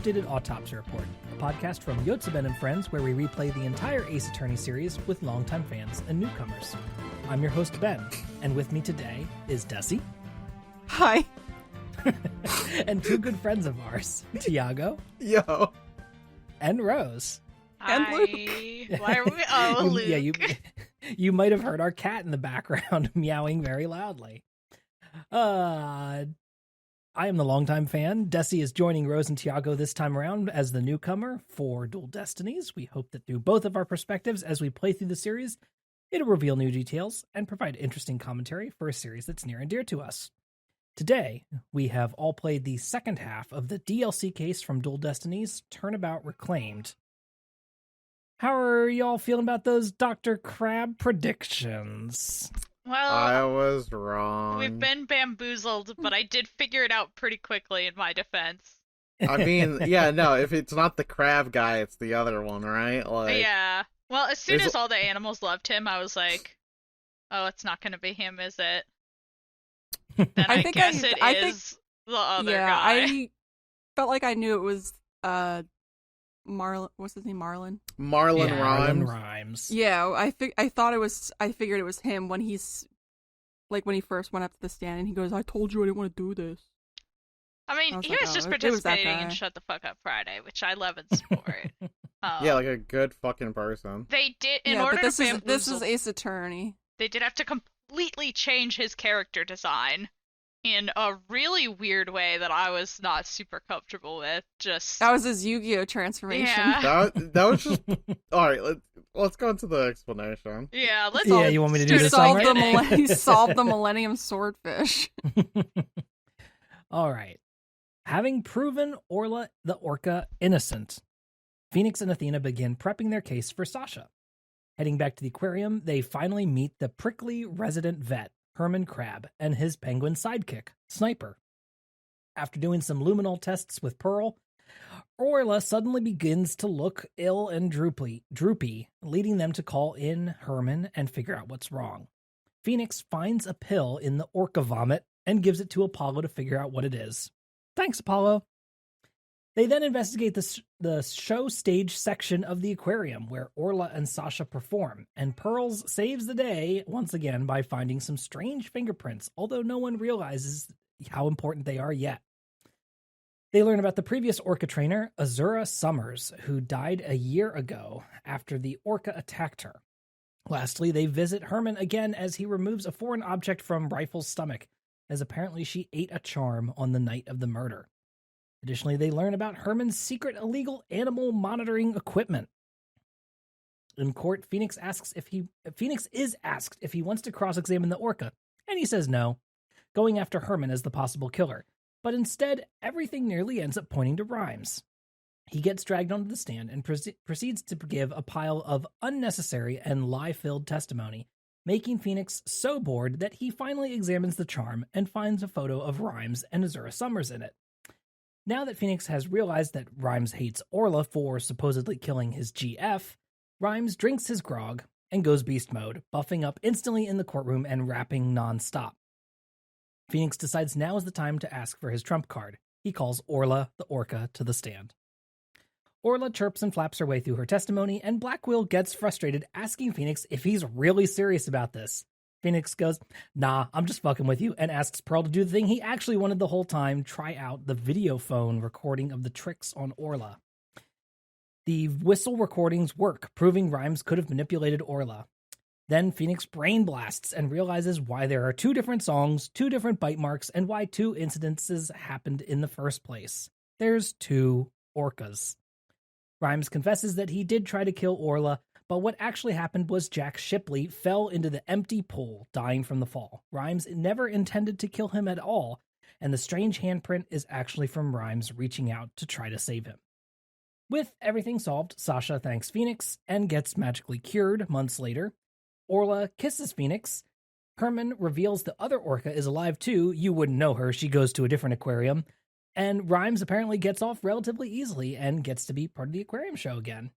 updated Autopsy Report, a podcast from Yotseben and Friends where we replay the entire Ace Attorney series with longtime fans and newcomers. I'm your host, Ben, and with me today is Dessy. Hi. And two good friends of ours, Tiago. Yo. And Rose. And Hi. Luke. Why are we? Oh, Luke. Yeah, you might have heard our cat in the background meowing very loudly. I am the longtime fan. Dessy is joining Rose and Tiago this time around as the newcomer for Dual Destinies. We hope that through both of our perspectives as we play through the series, it'll reveal new details and provide interesting commentary for a series that's near and dear to us. Today, we have all played the second half of the DLC case from Dual Destinies, Turnabout Reclaimed. How are y'all feeling about those Dr. Crab predictions? Well, I was wrong. we've been bamboozled, but I did figure it out pretty quickly in my defense. I mean, yeah, no, if it's not the crab guy, it's the other one, right? Like, Yeah. Well, as soon there's- as all the animals loved him, I was like, oh, it's not going to be him, is it? Then I think guess I it think- is the other yeah, guy. I felt like I knew it was Marlon. What's his name? Marlon. Marlon Yeah, Rhymes. Marlon Rhymes. Yeah, I figured it was him when he's like when he first went up to the stand and he goes, "I told you I didn't want to do this." I mean, I was he like, was just oh, it was that participating in guy. Shut the Fuck Up Friday, which I love and support. Yeah, like a good fucking person. They did, in yeah, order but this to is bamboozle, Ace Attorney. they did have to completely change his character design in a really weird way that I was not super comfortable with. Just That was his Yu-Gi-Oh transformation. Yeah. That was just all right. Let's go into the explanation. yeah, let's Yeah, all you want me to do start this at the song, solved right? beginning. he solved the Millennium Swordfish. All right. Having proven Orla the Orca innocent, Phoenix and Athena begin prepping their case for Sasha. Heading back to the aquarium, they finally meet the prickly resident vet, Herman Crab, and his penguin sidekick, Sniper. After doing some luminol tests with Pearl, Orla suddenly begins to look ill and droopy, leading them to call in Herman and figure out what's wrong. Phoenix finds a pill in the orca vomit and gives it to Apollo to figure out what it is. Thanks, Apollo. They then investigate the show stage section of the aquarium where Orla and Sasha perform, and Pearls saves the day once again by finding some strange fingerprints, although no one realizes how important they are yet. They learn about the previous orca trainer, Azura Summers, who died a year ago after the orca attacked her. Lastly, they visit Herman again as he removes a foreign object from Rifle's stomach, as apparently she ate a charm on the night of the murder. Additionally, they learn about Herman's secret illegal animal monitoring equipment. In court, Phoenix is asked if he wants to cross-examine the orca, and he says no, going after Herman as the possible killer. But instead, everything nearly ends up pointing to Rhymes. He gets dragged onto the stand and proceeds to give a pile of unnecessary and lie-filled testimony, making Phoenix so bored that he finally examines the charm and finds a photo of Rhymes and Azura Summers in it. Now that Phoenix has realized that Rhymes hates Orla for supposedly killing his GF, Rhymes drinks his grog and goes beast mode, buffing up instantly in the courtroom and rapping non-stop. Phoenix decides now is the time to ask for his trump card. He calls Orla the Orca to the stand. Orla chirps and flaps her way through her testimony, and Blackwell gets frustrated, asking Phoenix if he's really serious about this. Phoenix goes, nah, I'm just fucking with you, and asks Pearl to do the thing he actually wanted the whole time, try out the video phone recording of the tricks on Orla. The whistle recordings work, proving Rhymes could have manipulated Orla. Then Phoenix brain blasts and realizes why there are two different songs, two different bite marks, and why two incidences happened in the first place. There's two orcas. Rhymes confesses that he did try to kill Orla, but what actually happened was Jack Shipley fell into the empty pool, dying from the fall. Rhymes never intended to kill him at all, and the strange handprint is actually from Rhymes reaching out to try to save him. With everything solved, Sasha thanks Phoenix and gets magically cured months later. Orla kisses Phoenix. Herman reveals the other orca is alive too. You wouldn't know her. She goes to a different aquarium. And Rhymes apparently gets off relatively easily and gets to be part of the aquarium show again.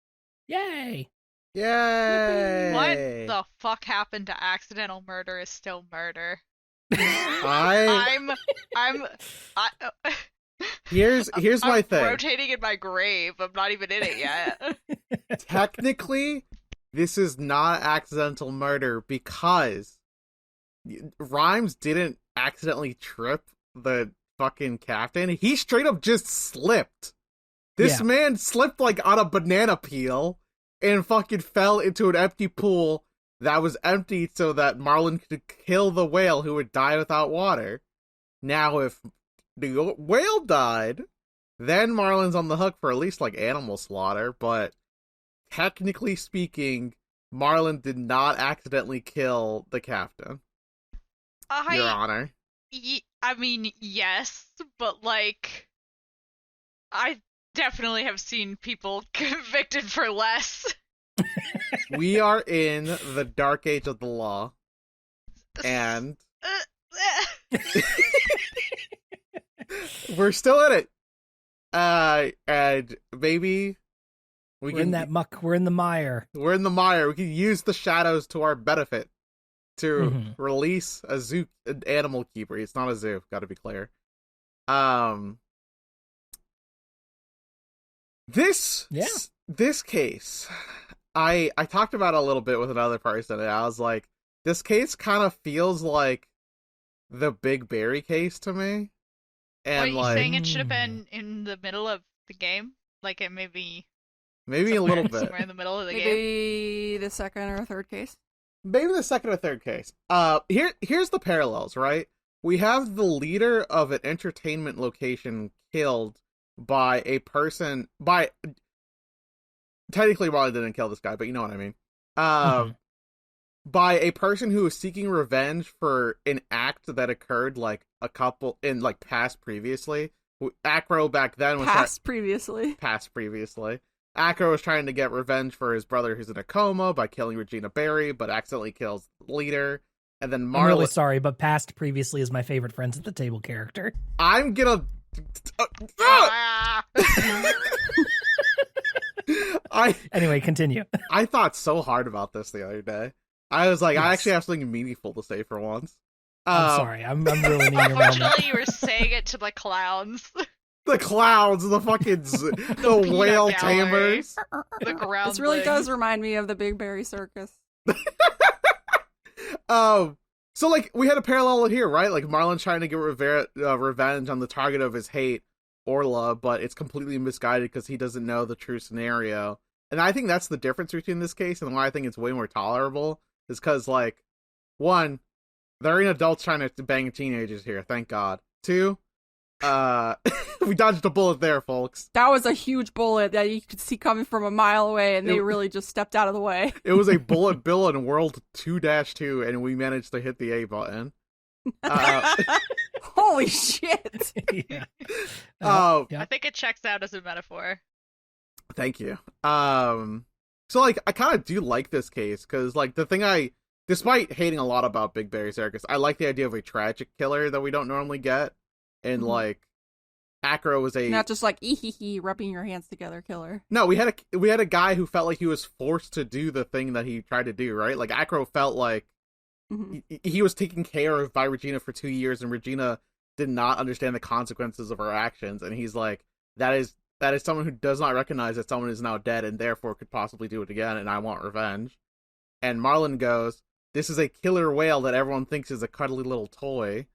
Yay! Yay! What the fuck happened to accidental murder is still murder. I I'm Here's my I'm thing. rotating in my grave. I'm not even in it yet. Technically, this is not accidental murder because Rhymes didn't accidentally trip the fucking captain. He straight up just slipped. This man slipped like on a banana peel and fucking fell into an empty pool that was empty so that Marlin could kill the whale who would die without water. Now, if the whale died, then Marlin's on the hook for at least like animal slaughter, but technically speaking, Marlin did not accidentally kill the captain. Your Honor. I mean, yes, but like, I definitely have seen people convicted for less. We are in the dark age of the law, and we're still in it. And maybe we're in that muck. We're in the mire. We're in the mire. We can use the shadows to our benefit to release an animal keeper. It's not a zoo. Got to be clear. This case, I talked about it a little bit with another person, and I was like, this case kind of feels like the Big Berry case to me. And are you saying it should have been in the middle of the game? Like it maybe a little bit somewhere in the middle of the game. Maybe the second or third case. Maybe the second or third case. Here's the parallels, right? We have the leader of an entertainment location killed by a person technically Marlon didn't kill this guy, but you know what I mean. By a person who was seeking revenge for an act that occurred like a couple in like past previously. Acro back then was past previously. Acro was trying to get revenge for his brother who's in a coma by killing Regina Berry, but accidentally kills the leader. And then Marlon. I'm really sorry, but past previously is my favorite Friends at the Table character. I'm gonna. Anyway, continue. I thought so hard about this the other day. I was like, I actually have something meaningful to say for once. I'm sorry. I'm ruining your moment. Unfortunately, you were saying it to the clowns. The clowns, the fucking the whale tamers. The ground. This really does remind me of the Big Berry Circus. So like we had a parallel here, right? Like Marlon's trying to get revenge on the target of his hate, Orla, but it's completely misguided because he doesn't know the true scenario. And I think that's the difference between this case and why I think it's way more tolerable is because, like, one, there ain't adults trying to bang teenagers here, thank God. Two, we dodged a bullet there, folks. That was a huge bullet that you could see coming from a mile away, and they really just stepped out of the way. It was a bullet bill in World 2-2, and we managed to hit the A button. Holy shit! Yeah. I think it checks out as a metaphor. Thank you. So like I kind of do like this case because like the thing despite hating a lot about Big Berry Circus, I like the idea of a tragic killer that we don't normally get, and like Acro was not just like rubbing your hands together killer. No, we had a guy who felt like he was forced to do the thing that he tried to do, right? Like Acro felt like he was taken care of by Regina for 2 years, and Regina did not understand the consequences of her actions, and he's like, that is someone who does not recognize that someone is now dead and therefore could possibly do it again, and I want revenge. And Marlon goes, this is a killer whale that everyone thinks is a cuddly little toy.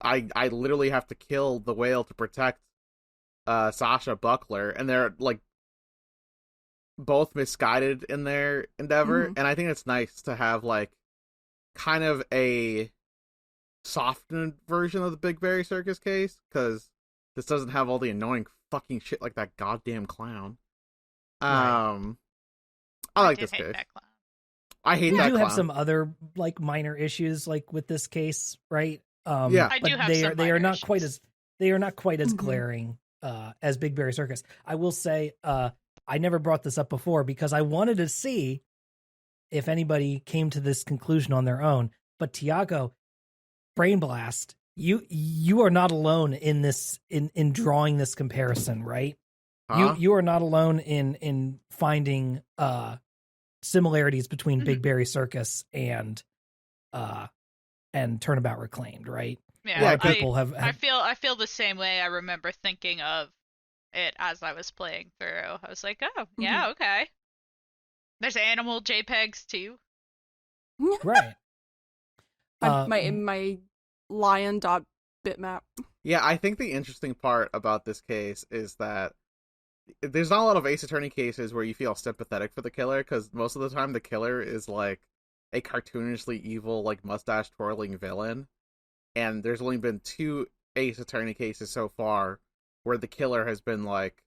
I literally have to kill the whale to protect Sasha Buckler, and they're like both misguided in their endeavor, and I think it's nice to have like kind of a softened version of the Big Berry Circus case, because this doesn't have all the annoying fucking shit like that goddamn clown. Right. I like this case. I hate that clown. We do have some other like minor issues like with this case, right? Yeah, I do have some they are not issues. quite as glaring as Big Berry Circus. I will say, I never brought this up before because I wanted to see if anybody came to this conclusion on their own. But Tiago, Brain Blast, you are not alone in this in drawing this comparison, right? Huh? You are not alone in finding similarities between Big Berry Circus and Turnabout Reclaimed, right? Yeah, A lot of people have I feel the same way. I remember thinking of it as I was playing through. I was like, oh, yeah, okay. There's animal JPEGs too. right. My lion dot bitmap. Yeah, I think the interesting part about this case is that there's not a lot of Ace Attorney cases where you feel sympathetic for the killer, because most of the time the killer is like a cartoonishly evil, like mustache twirling villain. And there's only been 2 Ace Attorney cases so far where the killer has been like,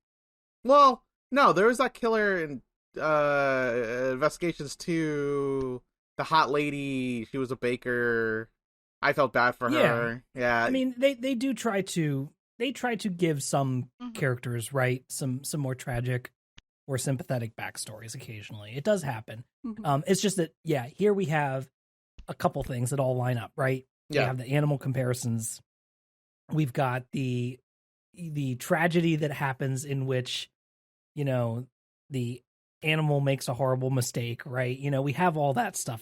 well, no, there was that killer in Investigations 2, the hot lady, she was a baker. I felt bad for her. Yeah. I mean, they do try to give some characters, right, some more tragic or sympathetic backstories occasionally. It does happen. It's just that, here we have a couple things that all line up, right? Yeah. We have the animal comparisons. We've got the tragedy that happens in which, the animal makes a horrible mistake, right? We have all that stuff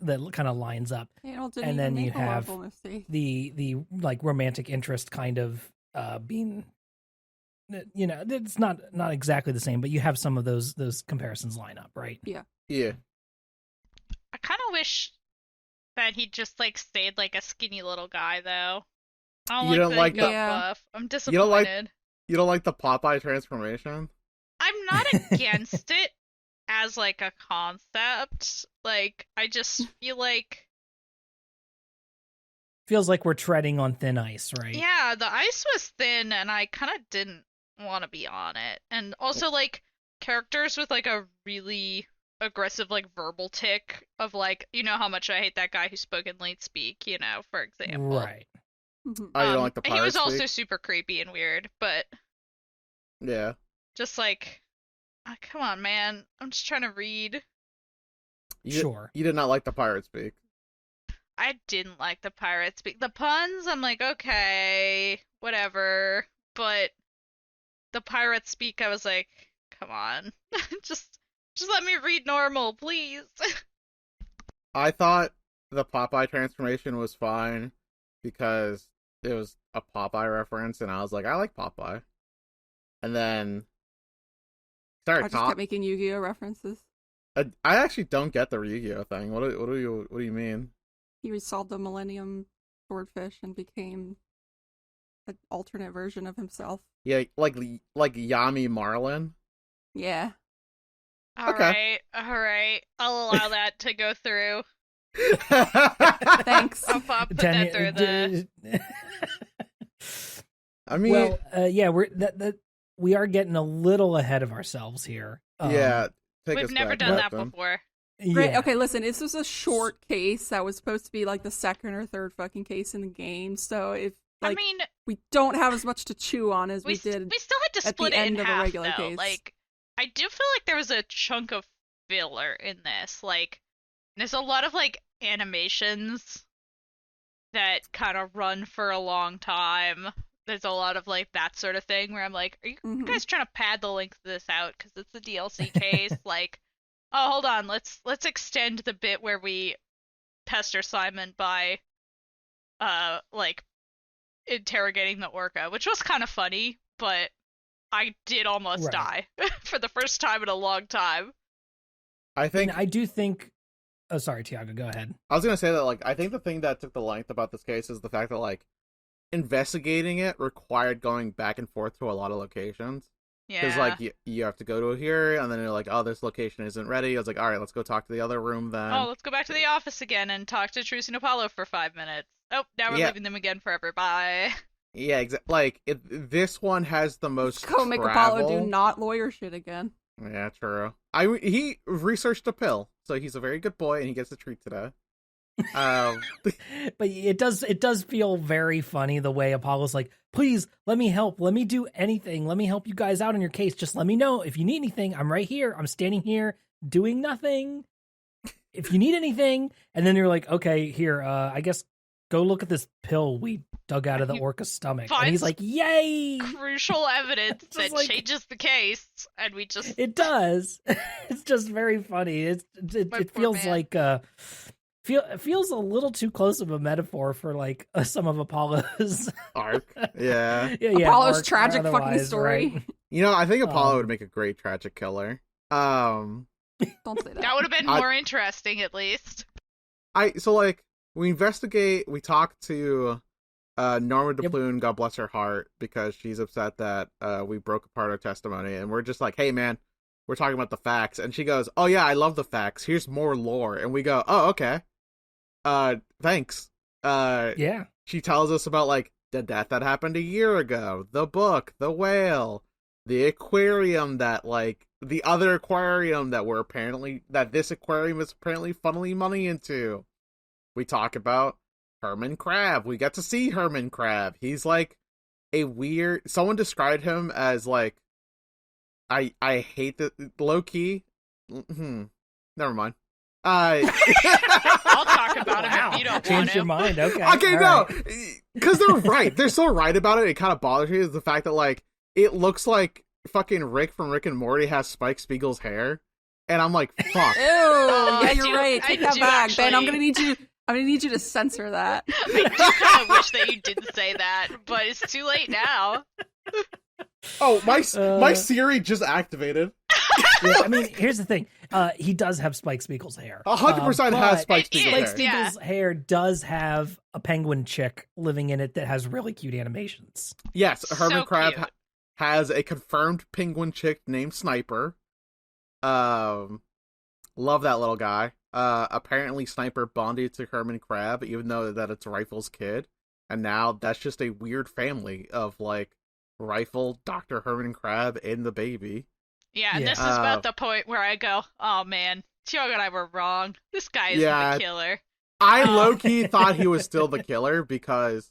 that kind of lines up. And then you have the like romantic interest kind of being, it's not exactly the same, but you have some of those comparisons line up, right? Yeah. I kind of wish that he just like stayed like a skinny little guy though. I don't You don't like that like he got the- buff. I'm disappointed. You don't like the Popeye transformation? I'm not against it as like a concept. Like I just feel like Feels like we're treading on thin ice, right? yeah, the ice was thin and I kind of didn't want to be on it. And also like characters with like a really aggressive like verbal tick of like, you know how much I hate that guy who spoke in late speak, for example. Right. Oh, you don't like the pirate He was speak? also super creepy and weird, but Yeah. just like come on, man. I'm just trying to read. Sure. You did not like the pirate speak. I didn't like the pirate speak. The puns, I'm like, okay, whatever. But the pirate speak, I was like, come on. just let me read normal, please. I thought the Popeye transformation was fine because it was a Popeye reference, and I was like, I like Popeye. And then I just kept making Yu-Gi-Oh references. I actually don't get the Yu-Gi-Oh thing. What do you mean? He resolved the Millennium Swordfish and became an alternate version of himself. Yeah, like Yami Marlin. Yeah. All Okay. right. I'll allow that to go through. Thanks. I'll put that through the. I mean, well, we are getting a little ahead of ourselves here. Yeah, We've never done that before. Great. Yeah. Okay, listen, this was a short case that was supposed to be like the second or third fucking case in the game. So if we don't have as much to chew on as we did. We still had to split at the it end in of a half, regular though. case. Like, I do feel like there was a chunk of filler in this. Like, there's a lot of like animations that kind of run for a long time. There's a lot of like that sort of thing where I'm like, are you guys trying to pad the length of this out because it's a DLC case? Like, oh, hold on, let's extend the bit where we pester Simon by like interrogating the orca, which was kind of funny, but I did almost die for the first time in a long time. I do think. Oh, sorry, Tiago, go ahead. I was gonna say that, like, I think the thing that took the length about this case is the fact that, like, investigating it required going back and forth to a lot of locations. Yeah. Because, like, you have to go to here, and then you're like, oh, this location isn't ready. I was like, all right, let's go talk to the other room then. Oh, let's go back to the office again and talk to Truce and Apollo for 5 minutes. Oh, now we're leaving them again forever. Bye. Yeah, exactly. Like, this one has the most Go make Apollo do not lawyer shit again. Yeah, true. He researched a pill, so he's a very good boy, and he gets a treat today. But it does feel very funny the way Apollo's like, please let me help, let me do anything, let me help you guys out in your case, just let me know if you need anything. I'm right here, I'm standing here doing nothing if you need anything. And then you're like, okay, here, I guess go look at this pill we dug out of the orca's stomach. And he's like, yay, crucial evidence that like, changes the case. And we just it does. It's just very funny. It feels like feels a little too close of a metaphor for like some of Apollo's arc. Yeah, Apollo's arc, tragic fucking story. Right? You know, I think Apollo would make a great tragic killer. Don't say that. That would have been more interesting, at least. We investigate. We talk to Norma DePlune, God bless her heart, because she's upset that we broke apart our testimony, and we're just like, hey man, we're talking about the facts, and she goes, oh yeah, I love the facts. Here's more lore, and we go, oh okay, thanks. Yeah. She tells us about like the death that happened a year ago, the book, the whale, the aquarium that like the other aquarium that this aquarium is apparently funneling money into. We talk about Herman Crab. We get to see Herman Crab. He's like a weird. Someone described him as like, I hate the low key. Never mind. I'll talk about him if you don't Change want your to. mind. Okay. Okay, no, because they're right. They're so right about it. It kind of bothers me is the fact that like it looks like fucking Rick from Rick and Morty has Spike Spiegel's hair, and I'm like, fuck. Ew. Yeah, you're do- right. Take I that do back, Ben. I'm actually- gonna need you to censor that. I do kind of wish that you didn't say that, but it's too late now. Oh, my Siri just activated. Yeah, I mean, here's the thing. He does have Spike Spiegel's hair. 100% has Spike Spiegel's hair. Spike Spiegel's hair does have a penguin chick living in it that has really cute animations. Yes, Herman Crab cute. has a confirmed penguin chick named Sniper. Love that little guy. Apparently Sniper bonded to Herman Crab, even though that it's Rifle's kid. And now that's just a weird family of like Rifle, Dr. Herman Crab, and the baby. Yeah, and this is about the point where I go, oh man, Tiago and I were wrong. This guy is the killer. I low-key thought he was still the killer because,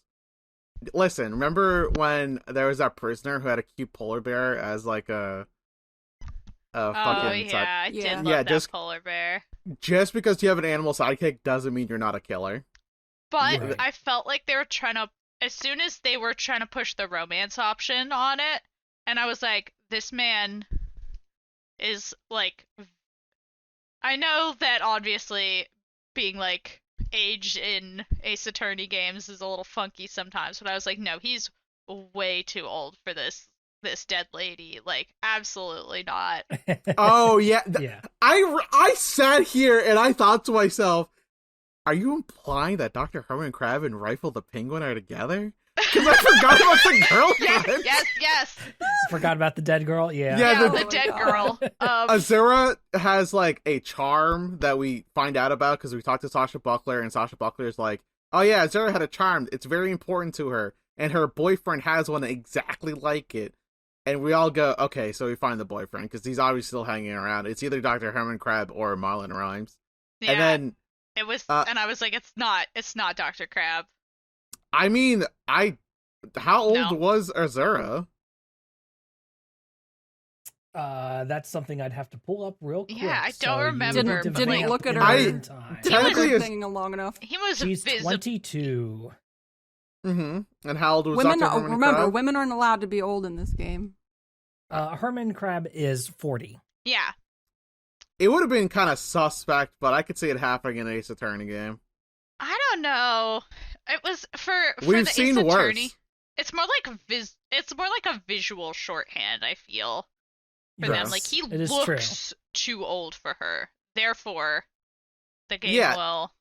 listen, remember when there was that prisoner who had a cute polar bear as like a fucking I did love that just polar bear. Just because you have an animal sidekick doesn't mean you're not a killer. But Right. I felt like they were trying to, as soon as they were trying to push the romance option on it, and I was like, this man is like, I know that obviously being like aged in Ace Attorney games is a little funky sometimes, but I was like, no, he's way too old for this dead lady. Like, absolutely not. Oh yeah, Yeah. I sat here and I thought to myself, are you implying that Dr. Herman Crab and Rifle the Penguin are together? Because I forgot about the girlfriend. Yes. Forgot about the dead girl? Yeah. Yeah, The dead girl. Azura has like a charm that we find out about because we talked to Sasha Buckler, and Sasha Buckler's like, oh yeah, Azura had a charm. It's very important to her. And her boyfriend has one exactly like it. And we all go, okay, so we find the boyfriend because he's obviously still hanging around. It's either Dr. Herman Crab or Marlon Rhymes. Yeah, And then it was, and I was like, it's not Dr. Crab. I mean, how old No. was Azura? That's something I'd have to pull up real quick. Yeah, I don't you remember, need to Didn't vamp look at in her. the meantime. Technically, is- Thinking long enough. He was She's visible. 22. Mm-hmm. And how old was Women, Dr. Herman remember, Crab? women aren't allowed to be old in this game. Herman Crab is 40. Yeah. It would have been kind of suspect, but I could see it happening in an Ace Attorney game. I don't know. It was for We've the seen Ace worse. Attorney. It's more like a visual shorthand, I feel. For them, Yes, like he it is looks too old for her. Therefore, the game Yeah. will.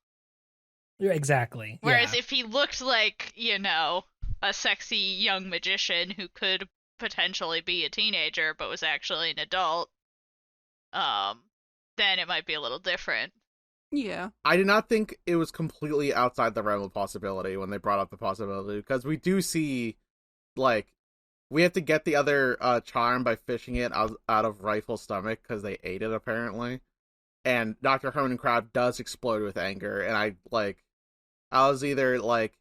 true. Exactly. Whereas yeah. if he looked like, a sexy young magician who could potentially be a teenager but was actually an adult, then it might be a little different. Yeah. I did not think it was completely outside the realm of possibility when they brought up the possibility, because we do see, like, we have to get the other charm by fishing it out of Rifle's stomach because they ate it apparently, and Dr. Herman Crab does explode with anger, and I was either like,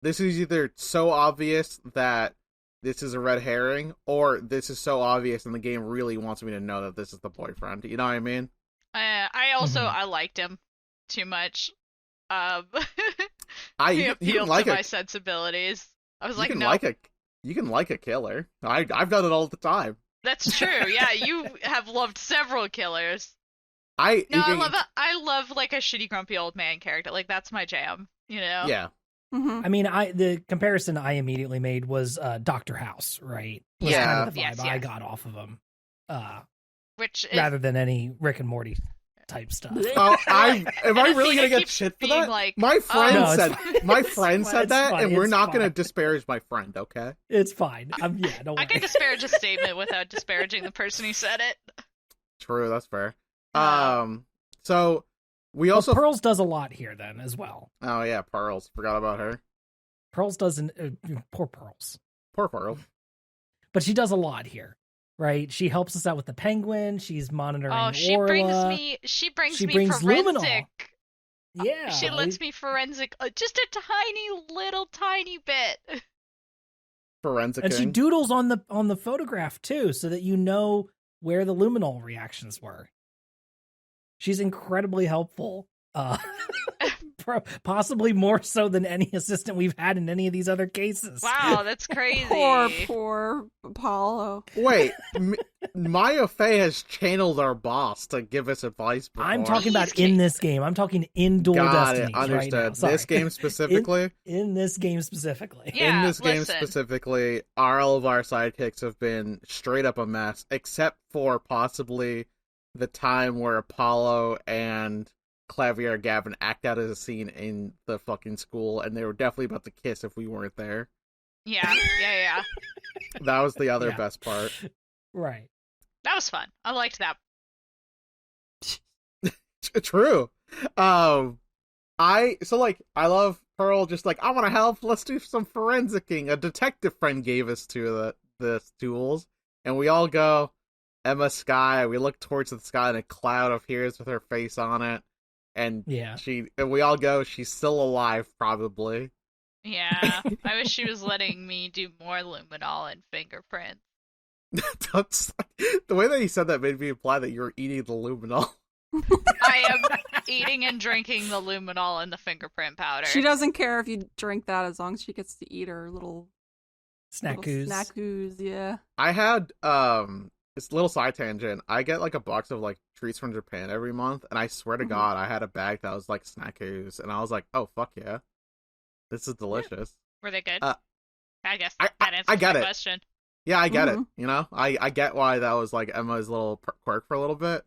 this is either so obvious that this is a red herring, or this is so obvious and the game really wants me to know that this is the boyfriend. You know what I mean? I also Mhm. I liked him too much. He You can appealed like to my a sensibilities. I was you like, can no, like a killer. I've done it all the time. that's true. Yeah, you have loved several killers. I love like a shitty grumpy old man character. Like that's my jam, you know? Yeah. I mean, the comparison I immediately made was Dr. House, right? Was kind of the vibe I got off of him. Rather than any Rick and Morty type stuff. Oh, am I really gonna get shit for that? Like, my friend said that, fine. and we're not gonna disparage my friend, okay? It's fine. Don't worry. I can disparage a statement without disparaging the person who said it. True, that's fair. So we also Pearls does a lot here then as well. Oh yeah, Pearls. Forgot about her. Pearls doesn't. Poor Pearls. Poor Pearl. But she does a lot here. Right, she helps us out with the penguin. She's monitoring. Oh, she Orla. She brings me forensic. Luminol. Yeah, she lets me forensic, just a tiny bit. Forensic, and she doodles on the photograph too, so that you know where the luminol reactions were. She's incredibly helpful. Possibly more so than any assistant we've had in any of these other cases. Wow, that's crazy. Poor Apollo. Wait, Maya Fey has channeled our boss to give us advice before. I'm talking about in this game. I'm talking in Dual Destinies. Understood. Right now. This game specifically? In this game specifically. Yeah, in this game specifically, all of our sidekicks have been straight up a mess, except for possibly the time where Apollo and Clavier Gavin act out as a scene in the fucking school, and they were definitely about to kiss if we weren't there. Yeah. That was the other best part. Right. That was fun. I liked that. True. I love Pearl. Just like, I want to help. Let's do some forensicing. A detective friend gave us the tools, and we all go. Emma Sky. We look towards the sky, and a cloud appears with her face on it. And we all go, she's still alive, probably. Yeah, I wish she was letting me do more luminol and fingerprints. The way that he said that made me imply that you were eating the luminol. I am eating and drinking the luminol and the fingerprint powder. She doesn't care if you drink that as long as she gets to eat her little snackoos, yeah. I had, it's a little side tangent. I get like a box of like treats from Japan every month, and I swear to God, I had a bag that was like snackoos, and I was like, "Oh fuck yeah, this is delicious." Yeah. Were they good? I guess that answers I get my it. question. Yeah, I get it. You know, I get why that was like Emma's little quirk for a little bit.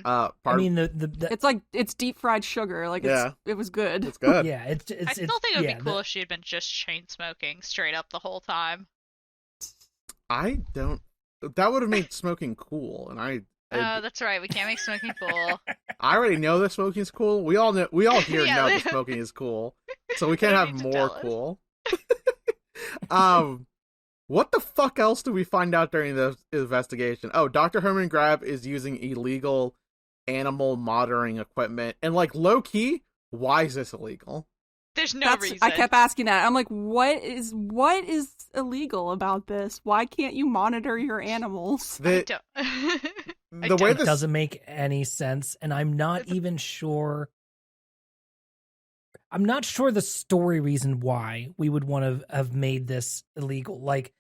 I mean, it's like it's deep fried sugar. Like it was good. It's good. Yeah, I still think it would be cool if she had been just chain smoking straight up the whole time. I don't. That would have made smoking cool, and Oh, that's right. We can't make smoking cool. I already know that smoking's cool. We all know. We all here know that smoking is cool, so we can't have more cool. What the fuck else do we find out during the investigation? Oh, Dr. Herman Grab is using illegal animal monitoring equipment, and like low key, why is this illegal? There's no reason. I kept asking that. I'm like, what is illegal about this? Why can't you monitor your animals? The way this doesn't make any sense, and I'm not even sure. I'm not sure the story reason why we would want to have made this illegal, like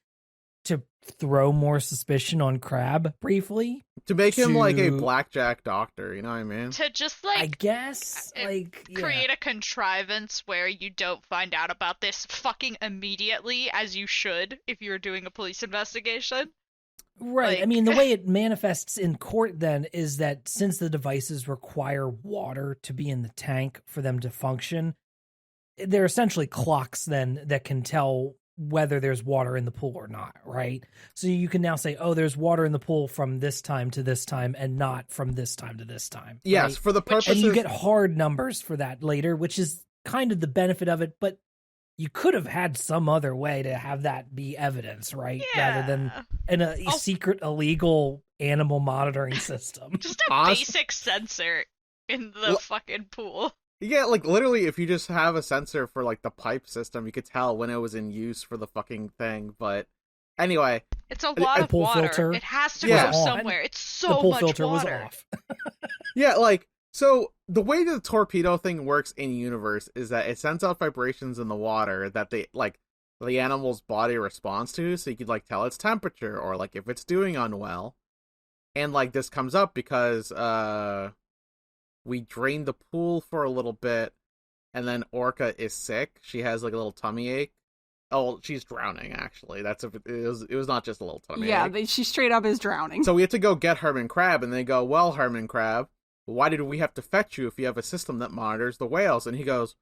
to throw more suspicion on Crab briefly. To make him like a blackjack doctor, you know what I mean? To just like, I guess, like create a contrivance where you don't find out about this fucking immediately, as you should if you're doing a police investigation. Right. I mean, the way it manifests in court then is that since the devices require water to be in the tank for them to function, they're essentially clocks then that can tell whether there's water in the pool or not, right? So you can now say, oh, there's water in the pool from this time to this time and not from this time to this time. Yes, right? for the purposes... And you get hard numbers for that later, which is kind of the benefit of it, but you could have had some other way to have that be evidence, right? Yeah. Rather than in a secret illegal animal monitoring system. Just a basic sensor in the fucking pool. Yeah, like literally if you just have a sensor for like the pipe system, you could tell when it was in use for the fucking thing, but anyway. It's a lot of water. Filter, it has to go somewhere. It's so much water. The pool filter was off. Yeah, like, so the way the torpedo thing works in universe is that it sends out vibrations in the water that they like the animal's body responds to, so you could like tell its temperature or like if it's doing unwell. And like this comes up because We drain the pool for a little bit, and then Orca is sick. She has like a little tummy ache. Oh, she's drowning. Actually, it was not just a little tummy ache. Yeah, she straight up is drowning. So we have to go get Herman Crab, and they go, "Well, Herman Crab, why did we have to fetch you if you have a system that monitors the whales?" And he goes,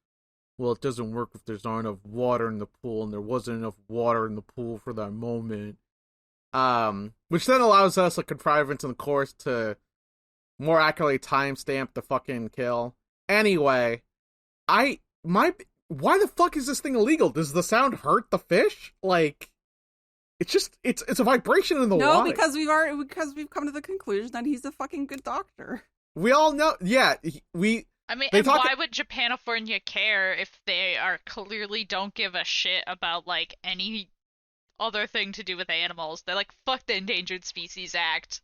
"Well, it doesn't work if there's not enough water in the pool, and there wasn't enough water in the pool for that moment." Which then allows us a contrivance in the course to more accurately timestamp the fucking kill. Anyway, why the fuck is this thing illegal? Does the sound hurt the fish? Like, it's a vibration in the water. No, because we've come to the conclusion that he's a fucking good doctor. We all know, yeah. I mean, and why would Japanifornia care if they clearly don't give a shit about, like, any other thing to do with animals? They're like, fuck the Endangered Species Act.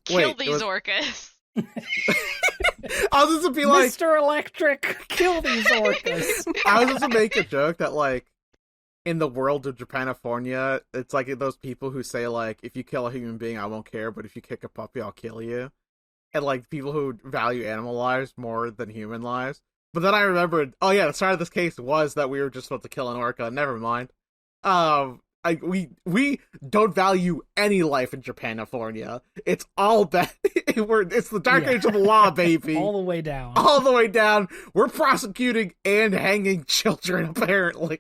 Kill these orcas. I was just to be like, Mr. Electric, kill these orcas. I was just to make a joke that, like, in the world of Japanifornia, it's like those people who say, like, if you kill a human being, I won't care, but if you kick a puppy, I'll kill you. And, like, people who value animal lives more than human lives. But then I remembered, oh yeah, the start of this case was that we were just supposed to kill an orca. Never mind. We don't value any life in Japanifornia. It's all bad. It's the Dark Age of the law, baby. All the way down. All the way down. We're prosecuting and hanging children, apparently.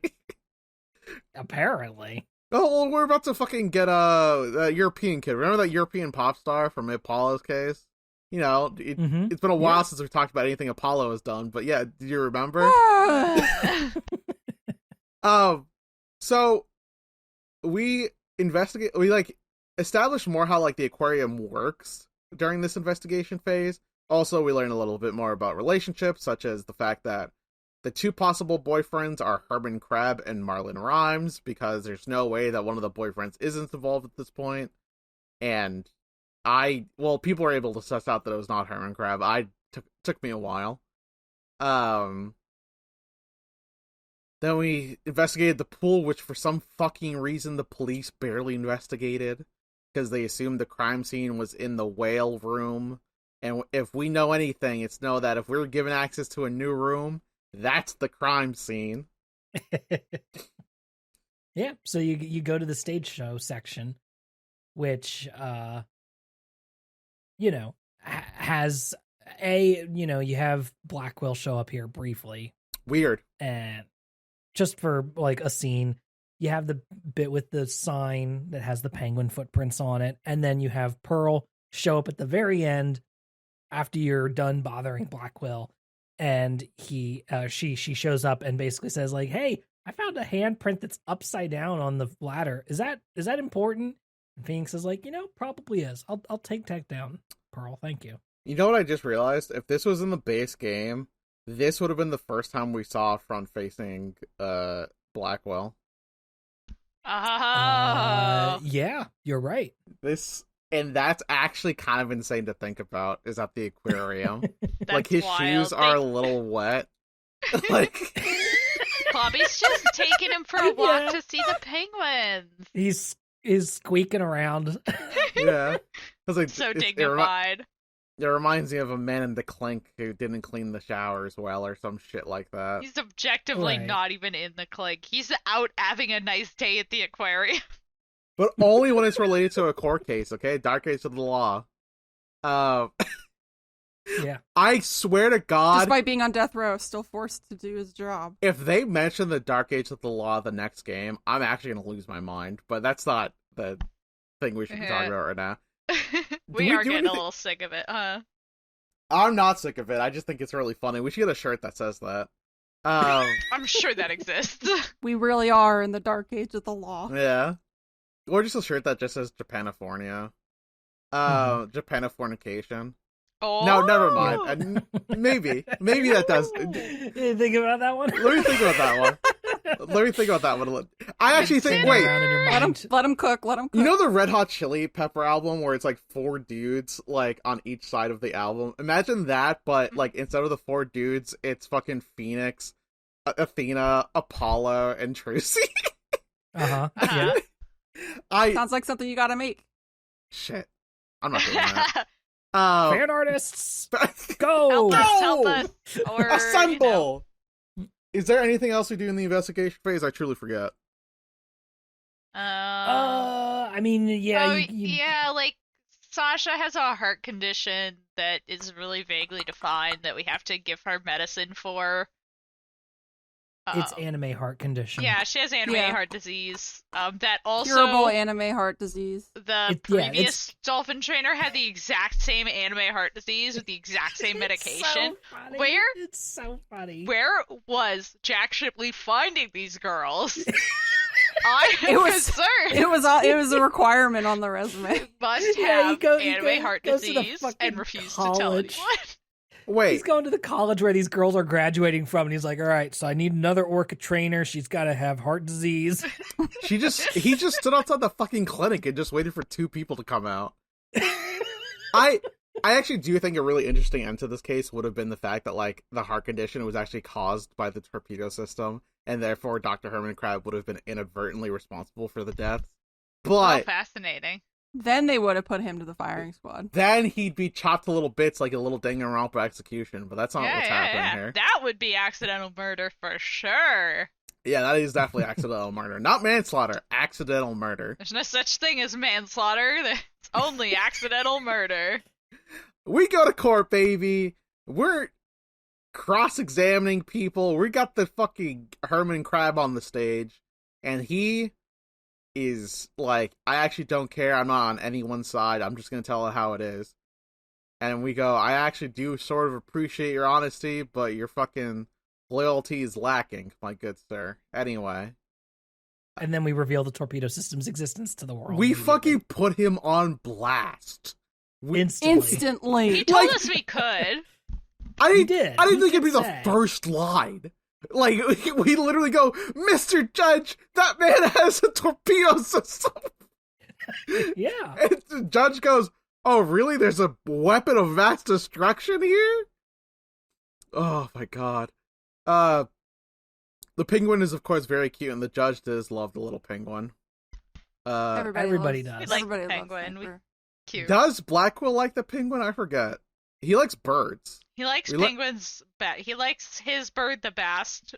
Apparently. Oh, well, we're about to fucking get a European kid. Remember that European pop star from Apollo's case? You know, it's been a while since we've talked about anything Apollo has done, but yeah, do you remember? So we establish more how, like, the aquarium works during this investigation phase. Also, we learn a little bit more about relationships, such as the fact that the two possible boyfriends are Herman Crab and Marlon Rhymes, because there's no way that one of the boyfriends isn't involved at this point. And people were able to suss out that it was not Herman Crab. Took me a while. Then we investigated the pool, which for some fucking reason the police barely investigated, because they assumed the crime scene was in the whale room. And if we know anything, it's know that if we're given access to a new room, that's the crime scene. Yeah, so you go to the stage show section, which has you have Blackwell show up here briefly. Weird. And just for, like, a scene, you have the bit with the sign that has the penguin footprints on it, and then you have Pearl show up at the very end after you're done bothering Blackwell, and she shows up and basically says, like, "Hey, I found a handprint that's upside down on the ladder. Is that important?" And Phoenix is like, probably is. I'll take that down, Pearl. Thank you. You know what I just realized? If this was in the base game, this would have been the first time we saw front-facing Blackwell. Oh. Yeah, you're right. And that's actually kind of insane to think about, is at the aquarium. Like, his wild. shoes are a little wet. Like, Bobby's just taking him for a walk to see the penguins. He's squeaking around. Yeah. Like, so dignified. It reminds me of a man in the clink who didn't clean the showers well or some shit like that. He's objectively not even in the clink. He's out having a nice day at the aquarium. But only when it's related to a court case, okay? Dark Age of the law. Yeah. I swear to God. Despite being on death row, still forced to do his job. If they mention the Dark Age of the law the next game, I'm actually going to lose my mind. But that's not the thing we should be talking about right now. we are getting a little sick of it, huh? I'm not sick of it. I just think it's really funny. We should get a shirt that says that. I'm sure that exists. We really are in the dark age of the law. Yeah. Or just a shirt that just says Japanifornia. Japanifornication. Oh! No, never mind. Maybe that does. You think about that one? Let me think about that one. I actually think, wait. Let him cook. You know the Red Hot Chili Pepper album where it's like 4 dudes like on each side of the album? Imagine that, but like instead of the 4 dudes, it's fucking Phoenix, Athena, Apollo, and Trucy. Yeah. Sounds like something you gotta make. Shit. I'm not doing that. Fan artists, go! Help us, or assemble. Is there anything else we do in the investigation phase? I truly forget. I mean, yeah. Yeah, like Sasha has a heart condition that is really vaguely defined that we have to give her medicine for. It's anime heart condition. Yeah, she has anime heart disease. That also curable anime heart disease. The previous dolphin trainer had the exact same anime heart disease with the exact same medication. It's so funny. Where was Jack Shipley finding these girls? I am concerned. It was a requirement on the resume. Must have anime heart disease and refuse to tell anyone. Wait. He's going to the college where these girls are graduating from, and he's like, all right, so I need another orca trainer. She's got to have heart disease. He just stood outside the fucking clinic and just waited for 2 people to come out. I actually do think a really interesting end to this case would have been the fact that, like, the heart condition was actually caused by the torpedo system, and therefore Dr. Herman Crab would have been inadvertently responsible for the deaths. But fascinating. Then they would have put him to the firing squad. Then he'd be chopped to little bits like a little Danganronpa execution, but that's not what's happening here. That would be accidental murder for sure. Yeah, that is definitely accidental murder. Not manslaughter, accidental murder. There's no such thing as manslaughter. There's only accidental murder. We go to court, baby. We're cross-examining people. We got the fucking Herman Crab on the stage, and he is like, I actually don't care. I'm not on anyone's side. I'm just going to tell it how it is. And we go, I actually do sort of appreciate your honesty, but your fucking loyalty is lacking, my good sir. Anyway. And then we reveal the torpedo system's existence to the world. We fucking put him on blast. Instantly. He told us we could. I didn't think it'd be the first line. Like, we literally go, Mr. Judge, that man has a torpedo system. Yeah. And the judge goes, oh, really? There's a weapon of mass destruction here? Oh, my God. The penguin is, of course, very cute, and the judge does love the little penguin. Everybody does. We like the penguin. Cute. Does Blackwell like the penguin? I forget. He likes birds. He likes penguins. He likes his bird the best.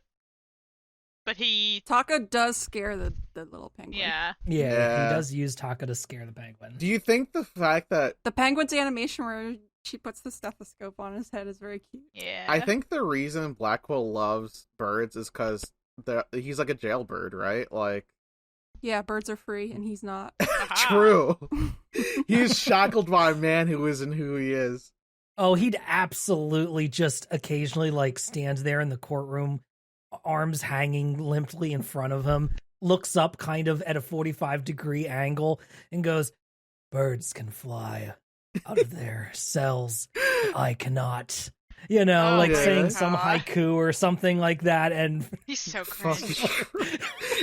But Taka does scare the little penguin. Yeah. Yeah, he does use Taka to scare the penguin. Do you think the fact that the penguin's animation where she puts the stethoscope on his head is very cute? Yeah. I think the reason Blackwell loves birds is because he's like a jailbird, right? Like. Yeah, birds are free, and he's not. True. He's shackled by a man who isn't who he is. Oh, he'd absolutely just occasionally, like, stand there in the courtroom, arms hanging limply in front of him, looks up kind of at a 45-degree angle, and goes, birds can fly out of their cells. I cannot. You know, saying some haiku or something like that, and he's so crazy.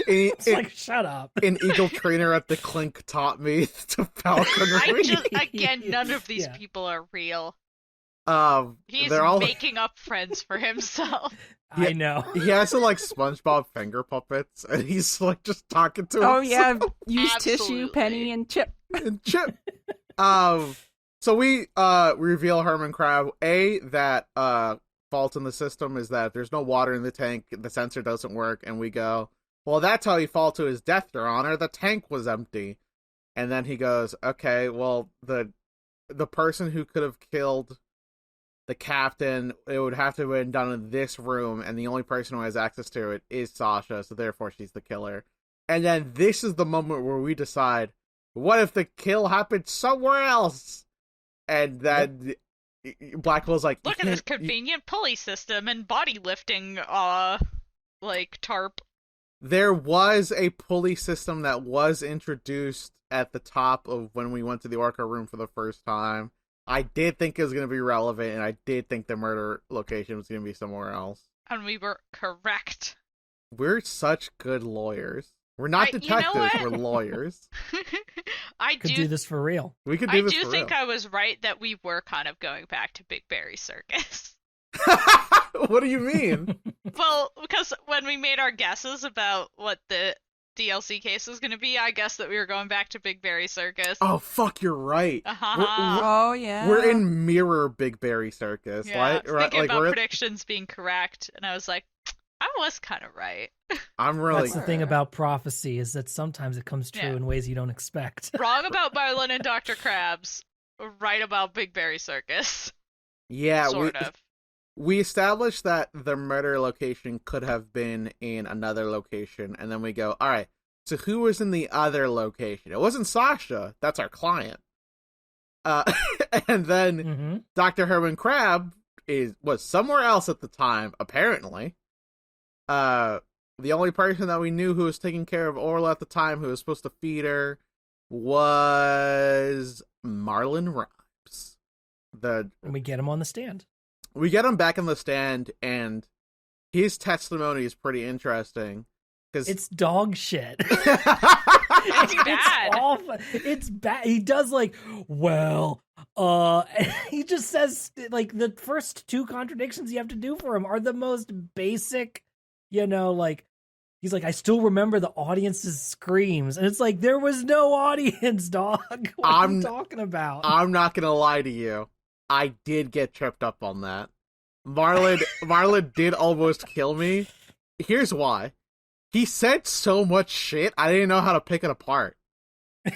It's like, shut up. An eagle trainer at the Clink taught me to falconry. None of these people are real. He's they're all making up friends for himself. I know. He has some like SpongeBob finger puppets, and he's like just talking to himself. Oh yeah, use tissue, Penny, and Chip. So we reveal Herman Crab that fault in the system is that if there's no water in the tank, the sensor doesn't work, and we go, well, that's how he fell to his death, Your Honor. The tank was empty. And then he goes, okay, well, the person who could have killed the captain, it would have to have been done in this room, and the only person who has access to it is Sasha, so therefore she's the killer. And then this is the moment where we decide, what if the kill happened somewhere else? And then Blackwell's like, look at this convenient pulley system and body lifting, tarp. There was a pulley system that was introduced at the top of when we went to the Orca room for the first time. I did think it was going to be relevant, and I did think the murder location was going to be somewhere else. And we were correct. We're such good lawyers. We're not detectives, we're lawyers. We could do this for real. We could do this for real. I do think I was right that we were kind of going back to Big Berry Circus. What do you mean? Well, because when we made our guesses about what the DLC case was going to be, I guess that we were going back to Big Berry Circus. Oh, fuck, you're right. Oh, yeah. We're in mirror Big Berry Circus, yeah, right? I was thinking about predictions being correct, and I was like, I was kind of right. I'm really... That's the thing about prophecy, is that sometimes it comes true in ways you don't expect. Wrong about Marlin and Dr. Krabs, right about Big Berry Circus. Yeah, sort of. We established that the murder location could have been in another location, and then we go, all right, so who was in the other location? It wasn't Sasha. That's our client. And then Dr. Herman Crab was somewhere else at the time, apparently. The only person that we knew who was taking care of Orla at the time, who was supposed to feed her, was Marlon Rhymes. And we get him on the stand. We get him back in the stand, and his testimony is pretty interesting. It's dog shit. It's bad. It's awful. It's bad. He does he just says, like, the first two contradictions you have to do for him are the most basic, he's like, I still remember the audience's screams. And it's like, there was no audience, dog. What are you talking about? I'm not going to lie to you. I did get tripped up on that. Marlon did almost kill me. Here's why. He said so much shit, I didn't know how to pick it apart.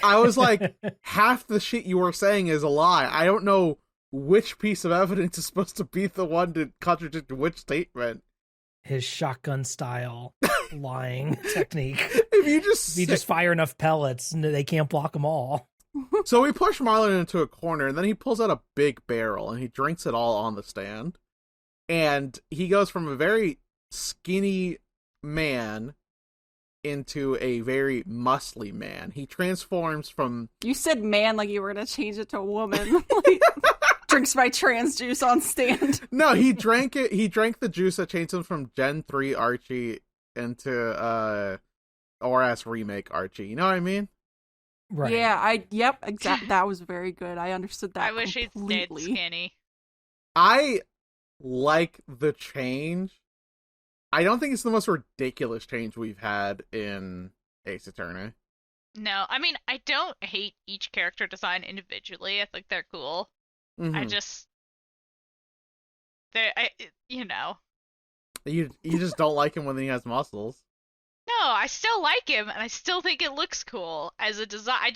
I was like, half the shit you were saying is a lie. I don't know which piece of evidence is supposed to be the one to contradict which statement. His shotgun style lying technique. If you just fire enough pellets, they can't block them all. So we push Marlon into a corner, and then he pulls out a big barrel, and he drinks it all on the stand. And he goes from a very skinny man into a very muscly man. He transforms from... You said man like you were going to change it to a woman. Drinks my trans juice on stand. No, he drank it. He drank the juice that changed him from Gen 3 Archie into ORS Remake Archie. You know what I mean? Right. Yeah, exactly. That was very good. I understood that. I wish he'd stayed skinny. I like the change. I don't think it's the most ridiculous change we've had in Ace Attorney. No, I mean, I don't hate each character design individually. I think they're cool. Mm-hmm. I just, you just don't like him when he has muscles. No, I still like him, and I still think it looks cool as a design.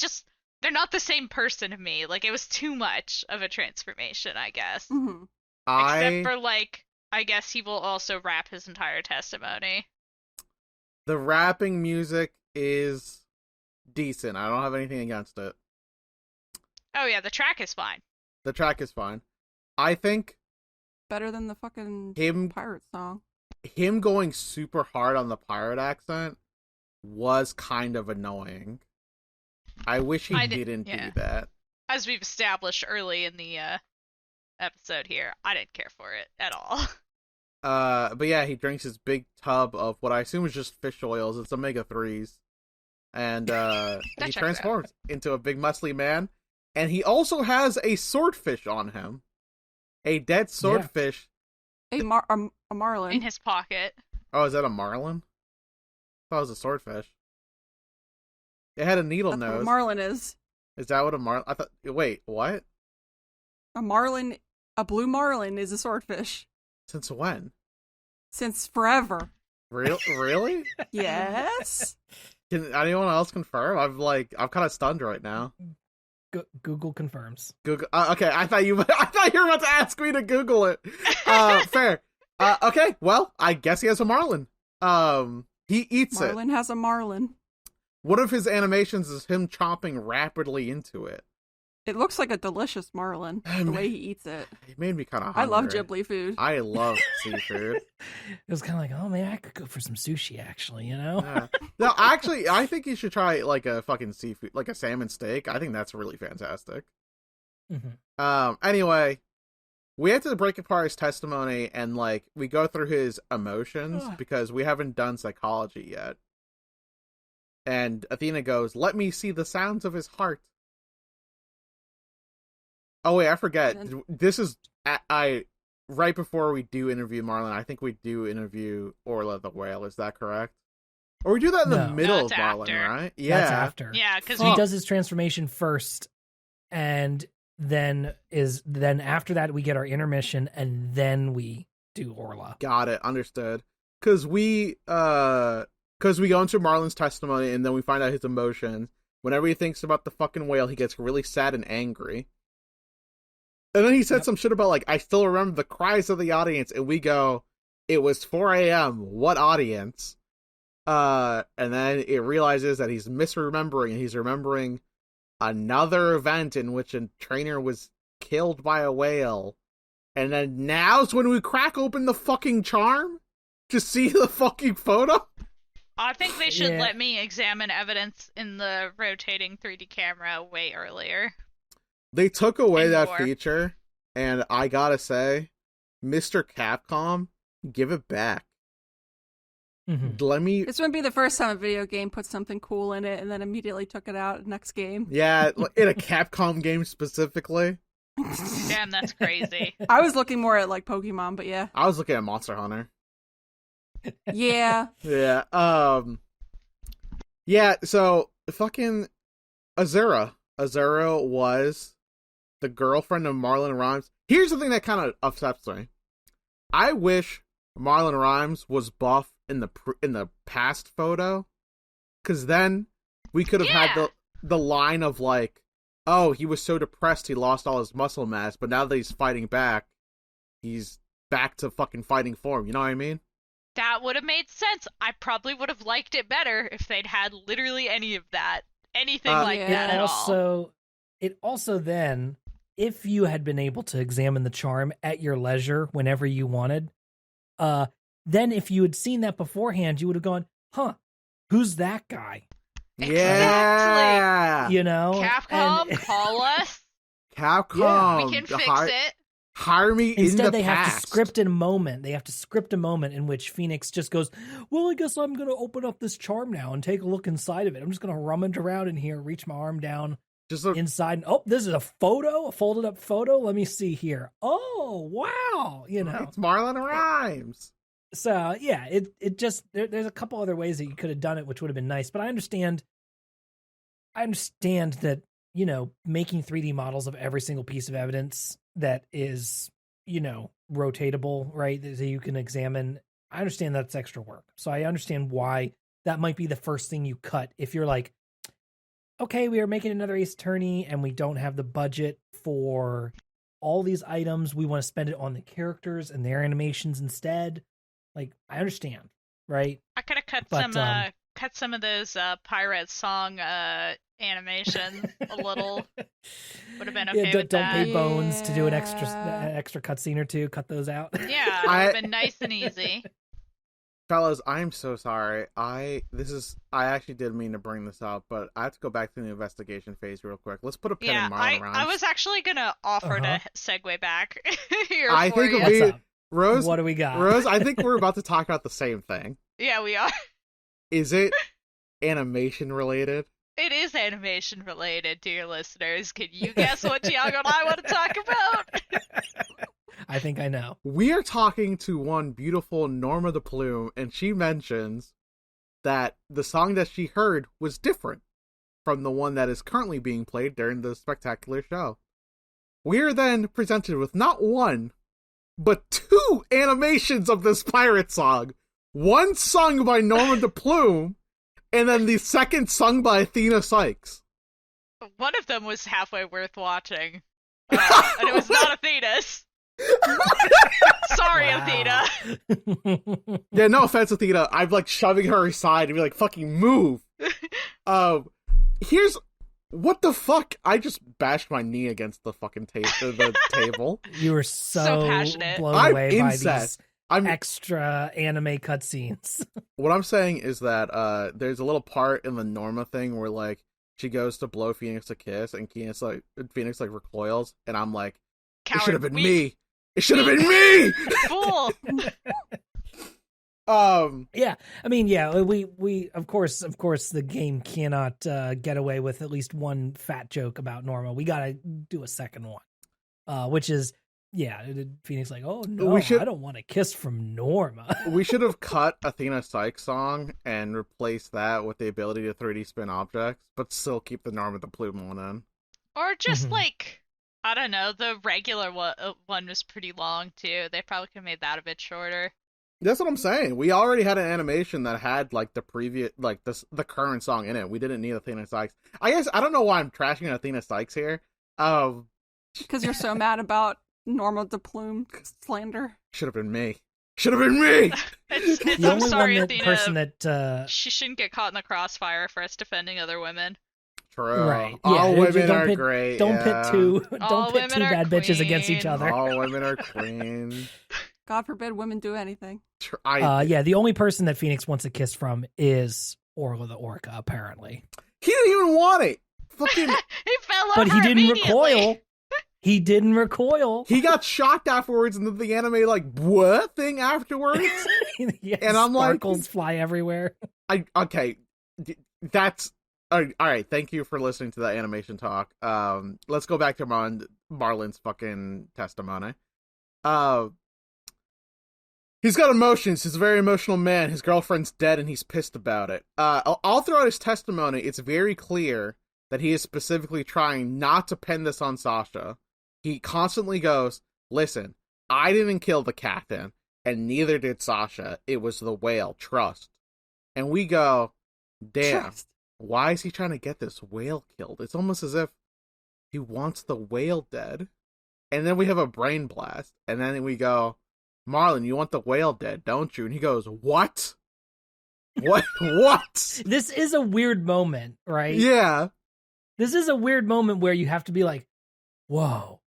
They're not the same person to me. Like, it was too much of a transformation, I guess. Mm-hmm. Except for, I guess he will also rap his entire testimony. The rapping music is decent. I don't have anything against it. Oh, yeah, the track is fine. The track is fine. I think... better than the fucking pirate song. Him going super hard on the pirate accent was kind of annoying. I wish he didn't do that. As we've established early in the episode here, I didn't care for it at all. But yeah, he drinks his big tub of what I assume is just fish oils. It's omega-3s. And he transforms into a big muscly man. And he also has a swordfish on him. A dead swordfish. A marlin. In his pocket. Oh, is that a marlin? I thought it was a swordfish. It had a needle That's nose. what a marlin is. Is that what a marlin... I thought... Wait, what? A blue marlin is a swordfish. Since when? Since forever. Really? Yes. Can anyone else confirm? I'm kind of stunned right now. Google confirms. Google. Okay, I thought you were about to ask me to Google it. Fair. Okay. Well, I guess he has a marlin. He eats it. Marlin has a marlin. One of his animations is him chomping rapidly into it. It looks like a delicious marlin, the way he eats it. It made me kind of hungry. I love Ghibli food. I love seafood. It was kind of like, oh man, I could go for some sushi, actually, you know? No, actually, I think you should try, like, a fucking seafood, like a salmon steak. I think that's really fantastic. Mm-hmm. Anyway, we had to break apart his testimony, and, like, we go through his emotions, because we haven't done psychology yet. And Athena goes, let me see the sounds of his heart. Oh wait, I forget. This is right before we do interview Marlon. I think we do interview Orla the whale. Is that correct? Or we do that in the No. middle of That's Marlin, after. right? Yeah. That's after. Yeah, because He does his transformation first, and then after that we get our intermission, and then we do Orla. Got it. Understood. Because we go into Marlin's testimony, and then we find out his emotions. Whenever he thinks about the fucking whale, he gets really sad and angry. And then he said some shit about, like, I still remember the cries of the audience, and we go, it was 4 a.m., what audience? And then it realizes that he's misremembering, and he's remembering another event in which a trainer was killed by a whale. And then now's when we crack open the fucking charm to see the fucking photo? I think they should let me examine evidence in the rotating 3D camera way earlier. They took away that more. feature, and I gotta say, Mr. Capcom, give it back. Mm-hmm. Let me... This wouldn't be the first time a video game put something cool in it and then immediately took it out next game. Yeah, in a Capcom game specifically. Damn, that's crazy. I was looking more at like Pokemon, but yeah. I was looking at Monster Hunter. Yeah. Yeah, yeah, so fucking Azura. Azura was the girlfriend of Marlon Rhymes. Here's the thing that kind of upsets me. I wish Marlon Rhymes was buff in the past photo, because then we could have had the line of like, oh, he was so depressed he lost all his muscle mass, but now that he's fighting back, he's back to fucking fighting form. You know what I mean? That would have made sense. I probably would have liked it better if they'd had literally any of that. Anything like that at all. It also then, if you had been able to examine the charm at your leisure whenever you wanted, then if you had seen that beforehand, you would have gone, huh, who's that guy? Yeah. You know? Capcom, call us. Capcom. We can fix it. Hire me Instead, in the they past. have to script a moment. They have to script a moment in which Phoenix just goes, well, I guess I'm going to open up this charm now and take a look inside of it. I'm just going to rummage around in here, reach my arm down inside. And, oh, this is a photo, a folded up photo. Let me see here. Oh, wow. You know, it's Marlon Rhymes. So, yeah, it just, there's a couple other ways that you could have done it, which would have been nice. But I understand that, you know, making 3D models of every single piece of evidence that is, you know, rotatable, right, that you can examine. I understand that's extra work. So I understand why that might be the first thing you cut. If you're like, okay, we are making another Ace Attorney and we don't have the budget for all these items. We want to spend it on the characters and their animations instead. Like, I understand, right? I could have cut some of those pirate song animations a little. Would have been okay with don't that. Don't pay Bones to do an extra cutscene or two. Cut those out. Yeah, it would have been nice and easy. Fellas, I'm so sorry. I actually did mean to bring this up, but I have to go back to the investigation phase real quick. Let's put a pin in Marlon Rhymes. I was actually gonna offer to segue back here. I think it'll be Rose. What do we got? Rose, I think we're about to talk about the same thing. Yeah, we are. Is it animation related? It is animation related, dear listeners. Can you guess what Tiago and I want to talk about? I think I know. We are talking to one beautiful Norma the Plume, and she mentions that the song that she heard was different from the one that is currently being played during the spectacular show. We are then presented with not one, but two animations of this pirate song. One sung by Norma the Plume, and then the second sung by Athena Sykes. One of them was halfway worth watching. And it was not Athena's. Sorry, Athena. Yeah, no offense, Athena. I'm like shoving her aside and be like, fucking move. Here's what the fuck? I just bashed my knee against the fucking the table. You were so passionate. blown I'm away by incest. these extra anime cutscenes. What I'm saying is that there's a little part in the Norma thing where like she goes to blow Phoenix a kiss and Phoenix recoils, and I'm like, Coward, it should have been me. It should have been me. Fool. Yeah, I mean, yeah, we of course the game cannot get away with at least one fat joke about Norma. We gotta do a second one, which is Yeah, Phoenix like, oh no, I don't want a kiss from Norma. We should have cut Athena Sykes song and replaced that with the ability to 3D spin objects, but still keep the Norma the Plume one in. Or just like, I don't know, the regular one was pretty long too. They probably could have made that a bit shorter. That's what I'm saying. We already had an animation that had like the previous, like the current song in it. We didn't need Athena Sykes. I guess I don't know why I'm trashing Athena Sykes here. Because you're so mad about Norma the Plume slander. Should have been me. Should have been me. I'm sorry, Athena. Person that she shouldn't get caught in the crossfire for us defending other women. True. Right. All women are pit, great. Don't pit two. Don't pit two bad queen. bitches against each other. All women are queen. God forbid women do anything. Yeah, the only person that Phoenix wants a kiss from is Orla the Orca, apparently. He didn't even want it. Fucking. He fell over. But he didn't recoil. He didn't recoil. He got shocked afterwards, and then the anime like what thing afterwards? Yeah, and I'm sparkles like, fly everywhere. Okay, that's all right. Thank you for listening to that animation talk. Let's go back to Marlon's fucking testimony. He's got emotions. He's a very emotional man. His girlfriend's dead, and he's pissed about it. All throughout his testimony, it's very clear that he is specifically trying not to pin this on Sasha. He constantly goes, listen, I didn't kill the captain, and neither did Sasha. It was the whale. Trust. And we go, damn, Trust. Why is he trying to get this whale killed? It's almost as if he wants the whale dead. And then we have a brain blast. And then we go, Marlon, you want the whale dead, don't you? And he goes, what? What? This is a weird moment, right? Yeah. This is a weird moment where you have to be like, whoa,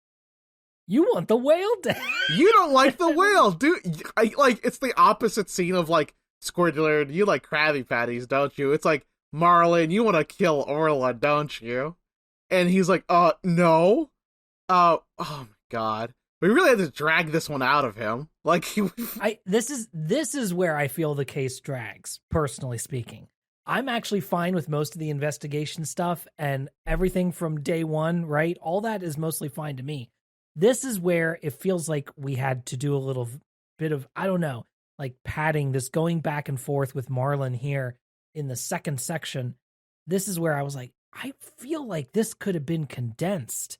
you want the whale dead. You don't like the whale, dude. It's the opposite scene of, like, Squidward, you like Krabby Patties, don't you? It's like, Marlon, you want to kill Orla, don't you? And he's like, no. Oh my god. We really had to drag this one out of him. Like, this is where I feel the case drags, personally speaking. I'm actually fine with most of the investigation stuff and everything from day one, right? All that is mostly fine to me. This is where it feels like we had to do a little bit of, I don't know, like padding, this going back and forth with Marlon here in the second section. This is where I was like, I feel like this could have been condensed,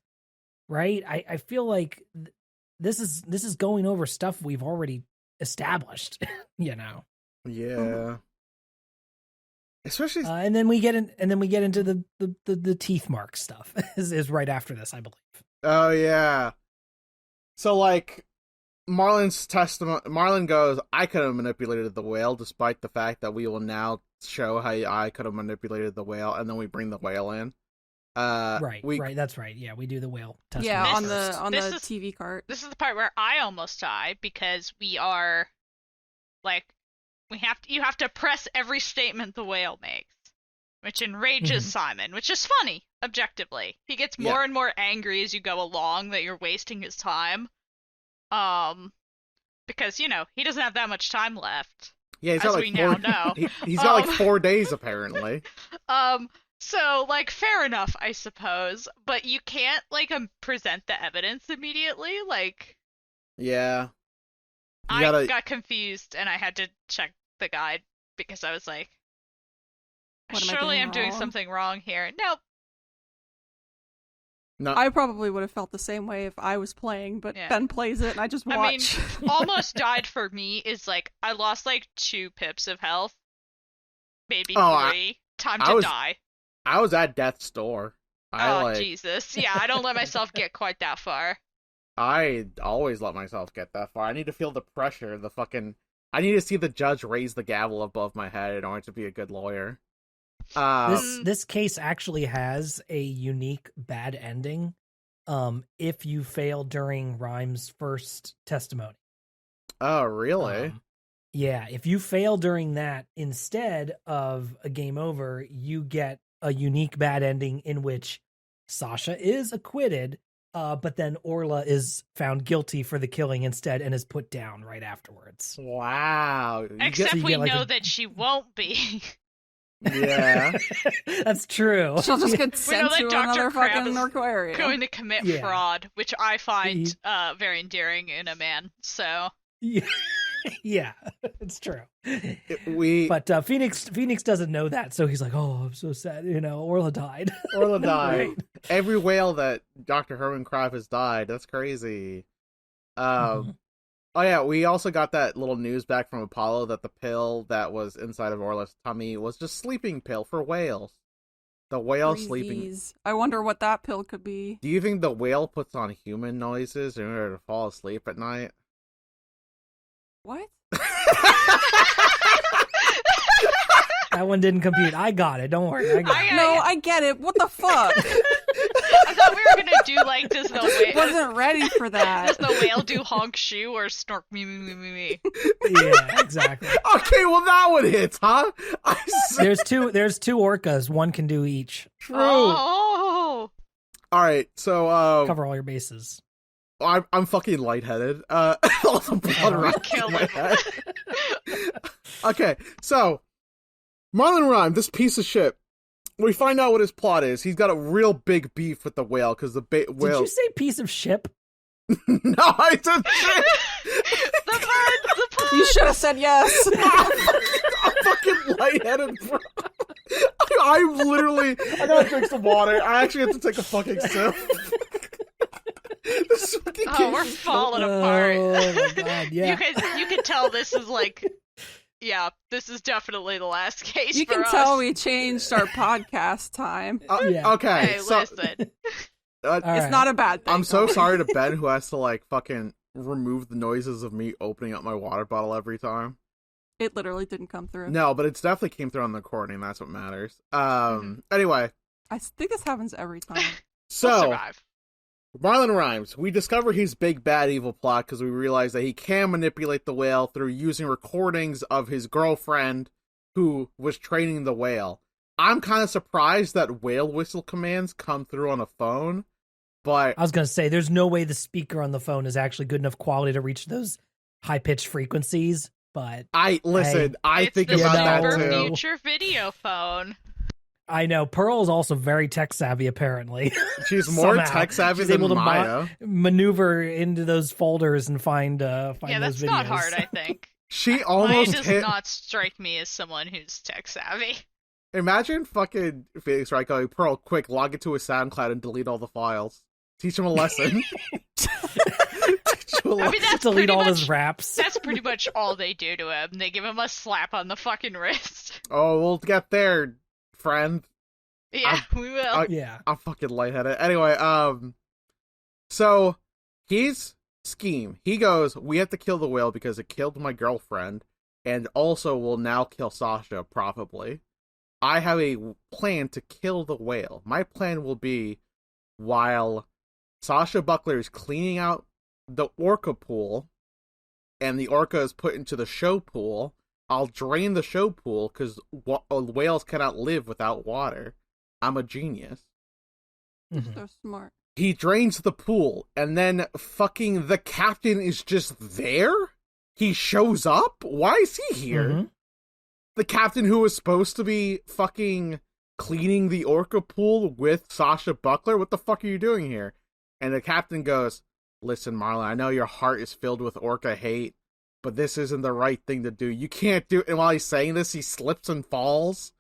right? I feel like this is going over stuff we've already established, you know? Yeah. Especially, and then we get into the teeth mark stuff is right after this, I believe. Oh yeah. So like Marlon's testimony, Marlon goes, I could have manipulated the whale, despite the fact that we will now show how I could have manipulated the whale, and then we bring the whale in. Right, that's right. Yeah, we do the whale testimony. Yeah, on the TV cart. This is the part where I almost die, because we are like, you have to press every statement the whale makes, which enrages Simon, which is funny, objectively. He gets more and more angry as you go along that you're wasting his time. Because, you know, he doesn't have that much time left. Yeah, he's got like now know. He's got like 4 days, apparently. So, like, fair enough, I suppose, but you can't, like, present the evidence immediately, like... Yeah. I got confused, and I had to check the guide, because I was like, surely I'm doing something wrong here. Nope. No. I probably would have felt the same way if I was playing, but Ben plays it, and I just watch. I mean, almost died for me is, like, I lost, like, 2 pips of health. Maybe 3. Time to die. I was at death's door. Jesus. Yeah, I don't let myself get quite that far. I always let myself get that far. I need to feel the pressure, I need to see the judge raise the gavel above my head in order to be a good lawyer. This case actually has a unique bad ending if you fail during Rhyme's first testimony. Oh, really? Yeah, if you fail during that, instead of a game over, you get a unique bad ending in which Sasha is acquitted, but then Orla is found guilty for the killing instead and is put down right afterwards. Wow. Except we know that she won't be. Yeah. That's true. She'll just get sent to Dr. another Crab fucking is aquarium. going to commit fraud, which I find very endearing in a man. So yeah, it's true. But Phoenix doesn't know that, so he's like, "Oh, I'm so sad." Orla died. Orla died. Right. Every whale that Dr. Herman Kraft has died. That's crazy. Oh yeah, we also got that little news back from Apollo that the pill that was inside of Orla's tummy was just sleeping pill for whales. The whale sleeping. I wonder what that pill could be. Do you think the whale puts on human noises in order to fall asleep at night? What? That one didn't compute. I got it. Don't worry. I get it. What the fuck? I thought we were gonna do like, does the whale... wasn't ready for that. Does the whale do honk shoe or snork me? Yeah, exactly. Okay, well that one hits, huh? There's two orcas. One can do each. True. Oh. All right, so cover all your bases. I'm fucking lightheaded. All the blood runs in my head. Okay, so Marlon Rhyme, this piece of shit. We find out what his plot is. He's got a real big beef with the whale because the whale. Did you say piece of ship? No, I said shit. The pun. You should have said yes. I'm fucking lightheaded, bro. I gotta drink some water. I actually have to take a fucking sip. We're falling apart. Oh my God, yeah. You can tell this is like, yeah, this is definitely the last case. You can tell we changed our podcast time. Okay, hey, so listen. It's not a bad thing. I'm so sorry to Ben, who has to like fucking remove the noises of me opening up my water bottle every time. It literally didn't come through. No, but it's definitely came through on the recording. That's what matters. Anyway, I think this happens every time. So, we'll survive. Marlon Rhymes, we discover his big bad evil plot because we realize that he can manipulate the whale through using recordings of his girlfriend who was training the whale. I'm kind of surprised that whale whistle commands come through on a phone, but... I was going to say, there's no way the speaker on the phone is actually good enough quality to reach those high-pitched frequencies, but... I think about that too. It's the future video phone. I know. Pearl is also very tech-savvy, apparently. She's more tech-savvy than able to Maya. Maneuver into those folders and find those videos. Yeah, that's not hard, I think. She almost Maya does not strike me as someone who's tech-savvy. Imagine fucking Phoenix Wright going, Pearl, quick, log into a SoundCloud and delete all the files. Teach him a lesson. I mean, that's delete all his raps. That's pretty much all they do to him. They give him a slap on the fucking wrist. Oh, we'll get there, friend. Yeah, we will. I'm fucking lightheaded. Anyway, so his scheme, he goes, we have to kill the whale because it killed my girlfriend and also will now kill Sasha, probably. I have a plan to kill the whale. My plan will be, while Sasha Buckler is cleaning out the orca pool and the orca is put into the show pool, I'll drain the show pool because whales cannot live without water. I'm a genius. So smart. He drains the pool, and then fucking the captain is just there? He shows up? Why is he here? Mm-hmm. The captain who was supposed to be fucking cleaning the orca pool with Sasha Buckler? What the fuck are you doing here? And the captain goes, listen, Marlon, I know your heart is filled with orca hate, but this isn't the right thing to do. You can't do it. And while he's saying this, he slips and falls.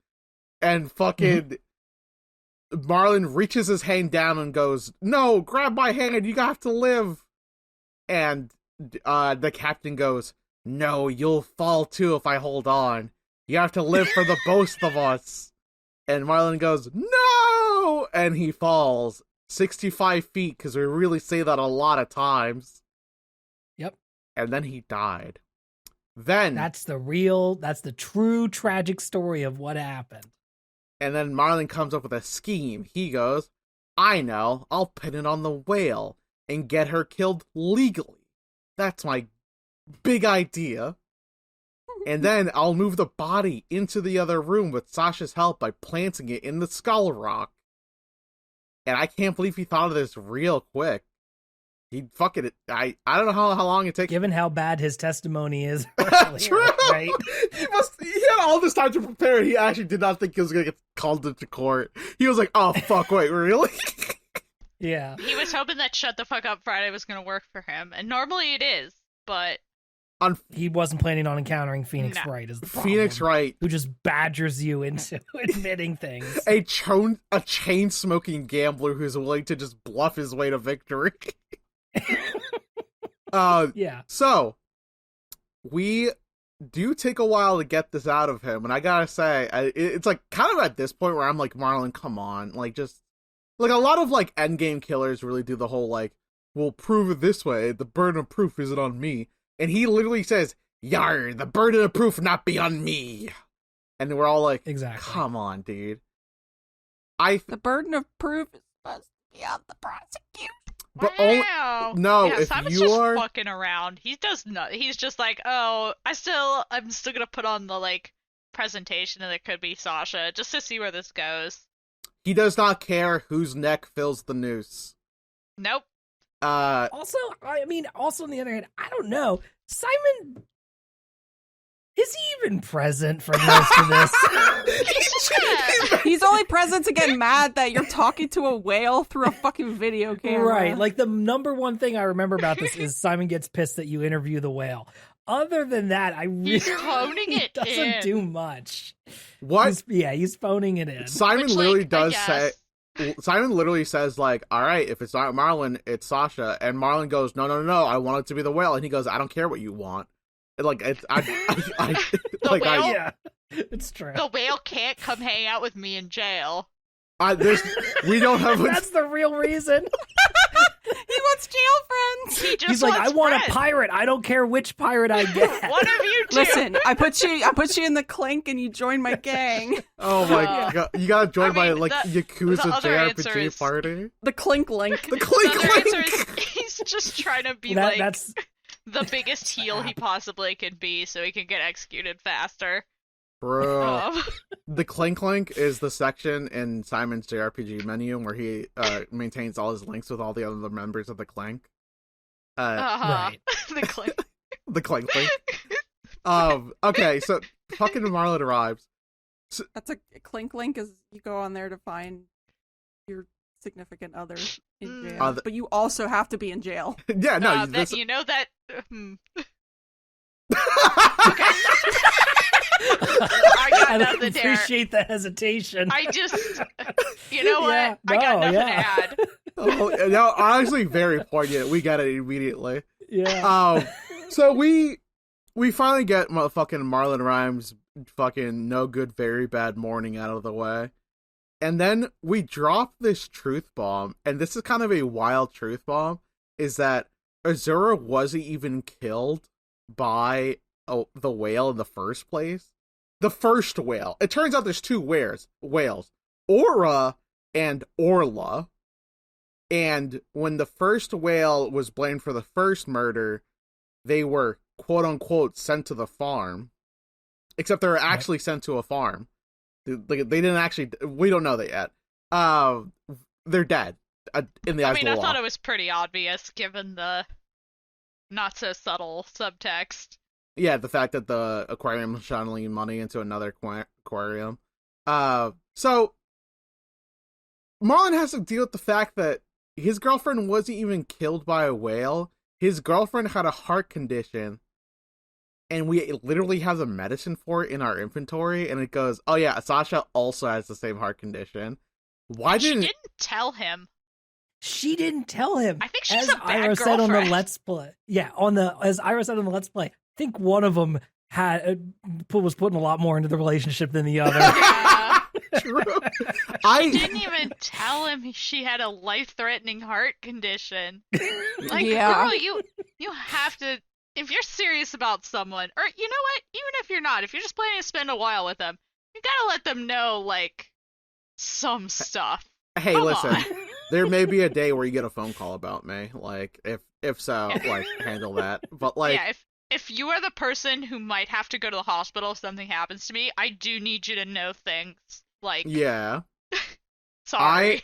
And fucking Marlon reaches his hand down and goes, no, grab my hand. You have to live. And the captain goes, no, you'll fall too if I hold on. You have to live for the both of us. And Marlon goes, no! And he falls 65 feet, because we really say that a lot of times. Yep. And then he died. Then... that's the true tragic story of what happened. And then Marlon comes up with a scheme. He goes, I know, I'll pin it on the whale and get her killed legally. That's my big idea. And then I'll move the body into the other room with Sasha's help by planting it in the skull rock. And I can't believe he thought of this real quick. he fucking I don't know how long it takes. Given how bad his testimony is, earlier, True, right? He had all this time to prepare. He actually did not think he was gonna get called into court. He was like, "Oh fuck, wait, really?" Yeah. He was hoping that Shut the Fuck Up Friday was gonna work for him, and normally it is, but he wasn't planning on encountering Phoenix No. Wright as the problem, Phoenix Wright, who just badgers you into admitting things. a chain smoking gambler who's willing to just bluff his way to victory. Yeah. So we do take a while to get this out of him, and I gotta say, it's like kind of at this point where I'm like, Marlon, come on, like just like a lot of like endgame killers really do the whole like, we'll prove it this way. The burden of proof isn't on me, and he literally says, "Yar, the burden of proof not be on me," and we're all like, Exactly. Come on, dude. The burden of proof is supposed to be on the prosecution. But wow. no, Yeah, if Simon's you just are fucking around. He does not. He's just like, oh, I'm still gonna put on the like presentation, and it could be Sasha just to see where this goes. He does not care whose neck fills the noose. Nope. Also, also on the other hand, I don't know. Simon, is he even present for most of this? He's only present to get mad that you're talking to a whale through a fucking video camera. Right. Like the number one thing I remember about this is Simon gets pissed that you interview the whale. Other than that, I really He's phoning it doesn't in. do much. What? He's phoning it in. Simon Which, literally like, I does say. Simon literally says like, "All right, if it's not Marlon, it's Sasha." And Marlon goes, "No, I want it to be the whale." And he goes, "I don't care what you want." And, like it's The like whale? Yeah, it's true. The whale can't come hang out with me in jail. we don't have. That's the real reason. He wants jail friends. He just He's like, I wants want friends. a pirate. I don't care which pirate I get. One of you two. Listen, I put you in the clink and you join my gang. Oh my god! You gotta join my like the Yakuza other answer JRPG is- party. The clink link. The The clink other clink. answer is he's just trying to be That's the biggest heel he possibly can be, so he can get executed faster. Bro, Um, the clink link is the section in Simon's JRPG menu where he maintains all his links with all the other members of the clank. right. The clip. The clink link. Okay, so fucking Marlon arrives. That's a clink link is you go on there to find your significant other in jail. But you also have to be in jail. Yeah, no, You know that. I got I nothing there. appreciate the hesitation. I just, you know what? Yeah, I got no, nothing yeah. to add. Oh, no, honestly, very poignant. We got it immediately. Yeah. So we finally get motherfucking Marlon Rhymes' fucking no good, very bad morning out of the way. And then we drop this truth bomb, and this is kind of a wild truth bomb, is that Azura wasn't even killed by the whale in the first place. The first whale. It turns out there's two whales. Aura and Orla. And when the first whale was blamed for the first murder, they were quote-unquote sent to the farm. Except they were actually sent to a farm. They didn't actually... We don't know that yet. They're dead. In the eyes of the law. I thought it was pretty obvious given the not so subtle subtext. Yeah, the fact that the aquarium is channeling money into another aquarium. So Marlon has to deal with the fact that his girlfriend wasn't even killed by a whale. His girlfriend had a heart condition, and we literally have the medicine for it in our inventory, and it goes, oh yeah, Sasha also has the same heart condition. She didn't tell him. She didn't tell him. I think she's as a bad Ira said on the girlfriend. Let's Play. Yeah, as Ira said on the Let's Play, I think one of them was putting a lot more into the relationship than the other. Yeah. True. She didn't even tell him she had a life-threatening heart condition. Like, girl, you have to, if you're serious about someone, or you know what, even if you're not, if you're just planning to spend a while with them, you gotta let them know, like, some stuff. Hey, Come listen, on. there may be a day where you get a phone call about me. Like, if so, like, handle that. But, like... Yeah, if you are the person who might have to go to the hospital if something happens to me, I do need you to know things. Like, yeah. sorry.